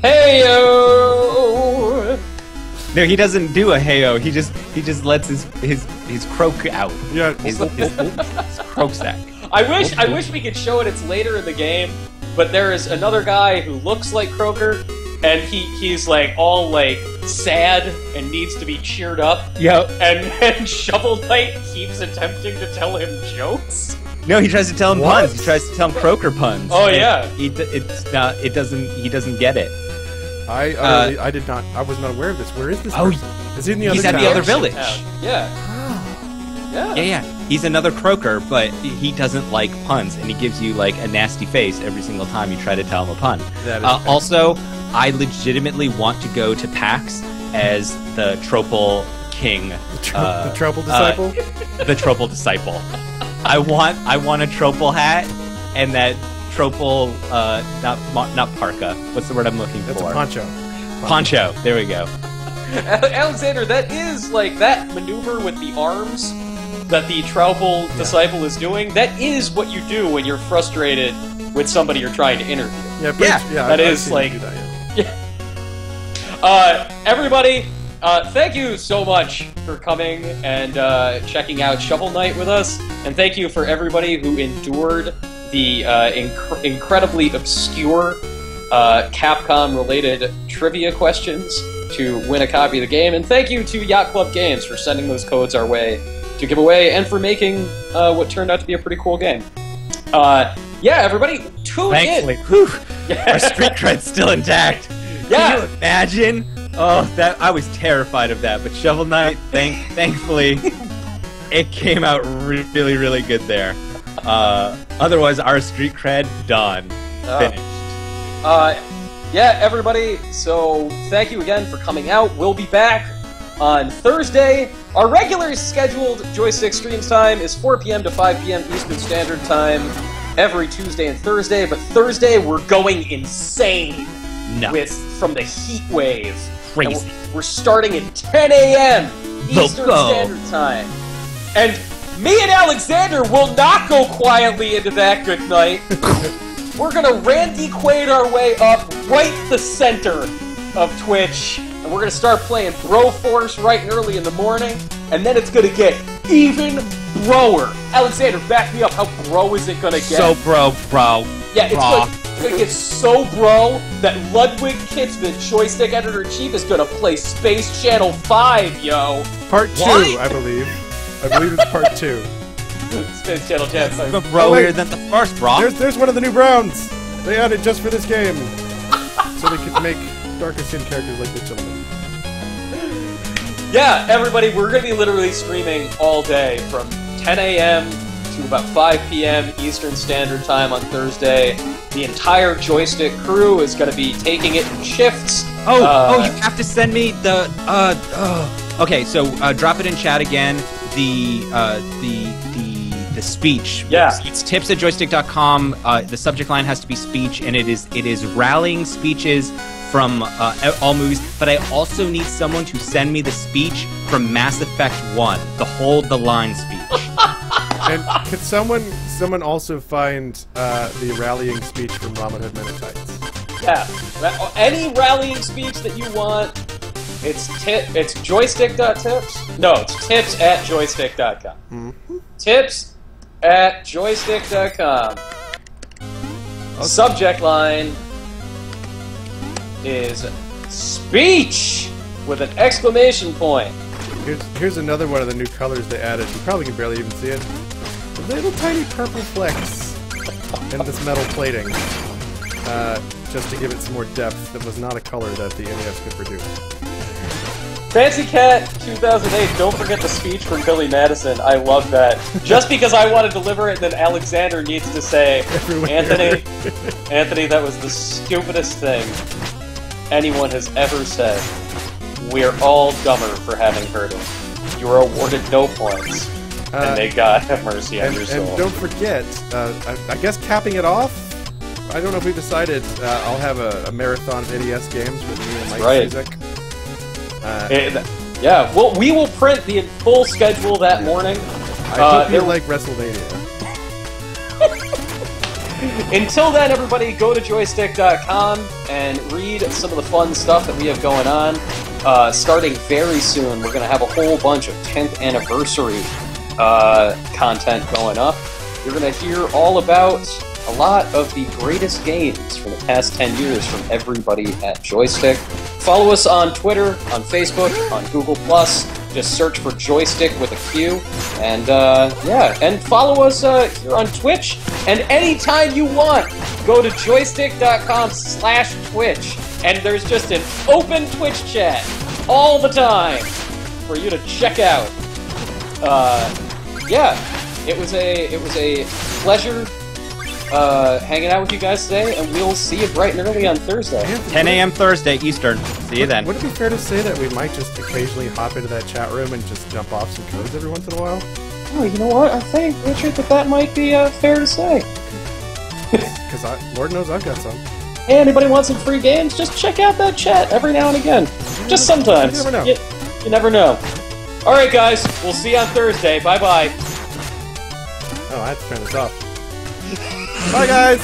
Heyo! No, he doesn't do a heyo. He just lets his croak out. Yeah. His croak sack. I wish we could show it. It's later in the game, but there is another guy who looks like Croaker, and he's like all like sad and needs to be cheered up. Yep. And Shovel Knight keeps attempting to tell him jokes. No, he tries to tell him What? puns. He tries to tell him Croaker puns. Oh And yeah. He doesn't get it. I did not. I was not aware of this. Where is this Oh, person? Is he in the other he's at the town? other village. Yeah. Yeah. Yeah. He's another croaker, but he doesn't like puns, and he gives you like a nasty face every single time you try to tell him a pun. That is Also, I legitimately want to go to PAX as the Tropal King. The Trouble Disciple? The Tropal Disciple. I want a Tropal hat and that Tropal, not parka. What's the word I'm looking That's for? a poncho. Poncho. There we go. Alexander, that is like that maneuver with the arms that the Troupal disciple is doing. That is what you do when you're frustrated with somebody you're trying to interview. Yeah, that I've is seen like- him do that, Everybody, thank you so much for coming and checking out Shovel Knight with us, and thank you for everybody who endured the incredibly obscure Capcom-related trivia questions to win a copy of the game, and thank you to Yacht Club Games for sending those codes our way to give away, and for making what turned out to be a pretty cool game. Yeah, everybody, tune Thankfully, in. whew, our street cred's still intact. Yeah. Can you imagine? Oh, that I was terrified of that, but Shovel Knight, thankfully, it came out really, really good there. Otherwise, our street cred done, finished. Yeah, everybody, so thank you again for coming out. We'll be back on Thursday. Our regularly scheduled Joystiq streams time is 4 p.m. to 5 p.m. Eastern Standard Time every Tuesday and Thursday, but Thursday we're going insane from the heat wave. Crazy. And we're starting at 10 a.m. Eastern Standard Time. And me and Alexander will not go quietly into that good night. We're gonna Randy Quaid our way up right the center of Twitch, and we're gonna start playing Broforce right and early in the morning, and then it's gonna get even broer. Alexander, back me up. How bro is it gonna get? So bro. Yeah, it's gonna get so bro that Ludwig Kitzman, Joystiq Editor-in-Chief, is gonna play Space Channel 5, yo. Part 2, What? I believe. I believe it's part 2. Space Channel Channel 5. Even broier than the first, bro. There's one of the new Browns! They added just for this game. So they could make darker skinned characters like the gentleman. Yeah, everybody, we're going to be literally streaming all day from 10 a.m. to about 5 p.m. Eastern Standard Time on Thursday. The entire Joystiq crew is going to be taking it in shifts. You have to send me the. Okay, so drop it in chat again. The speech. Yeah. It's tips@joystiq.com. The subject line has to be speech, and it is rallying speeches from all movies. But I also need someone to send me the speech from Mass Effect 1, the hold the line speech. And could someone also find the rallying speech from Robin Hood Men in Tights? Yeah. Any rallying speech that you want, it's joystiq.tips? No, it's tips@joystiq.com. Mm-hmm. Tips@joystiq.com. Subject line is speech with an exclamation point. Here's another one of the new colors they added. You probably can barely even see it. The little tiny purple flecks in this metal plating. Just to give it some more depth. That was not a color that the NES could produce. Fancy Cat 2008, don't forget the speech from Billy Madison. I love that. Just because I want to deliver it, then Alexander needs to say, Anthony, that was the stupidest thing anyone has ever said. We're all dumber for having heard it. You are awarded no points. And may God have mercy on your soul. And don't forget, I guess capping it off, I don't know if we decided, I'll have a marathon of NES games with me and Mike's music. Yeah, well, we will print the full schedule that morning. I hope you like WrestleMania. Until then, everybody, go to joystiq.com and read some of the fun stuff that we have going on. Starting very soon, we're going to have a whole bunch of 10th anniversary content going up. You're going to hear all about a lot of the greatest games from the past 10 years from everybody at Joystiq. Follow us on Twitter, on Facebook, on Google+. Just search for Joystiq with a Q. And, yeah, and follow us here on Twitch. And anytime you want, go to joystiq.com/Twitch. And there's just an open Twitch chat all the time for you to check out. Yeah, it was a pleasure hanging out with you guys today, and we'll see you bright and early on Thursday. 10 a.m. Thursday Eastern. See you then. Would it be fair to say that we might just occasionally hop into that chat room and just jump off some codes every once in a while? Oh, you know what? I think, Richard, that might be fair to say. Because Lord knows I've got some. Hey, anybody want some free games? Just check out that chat every now and again. Just sometimes. You never know. You never know. All right, guys. We'll see you on Thursday. Bye-bye. Oh, I have to turn this off. Bye, guys!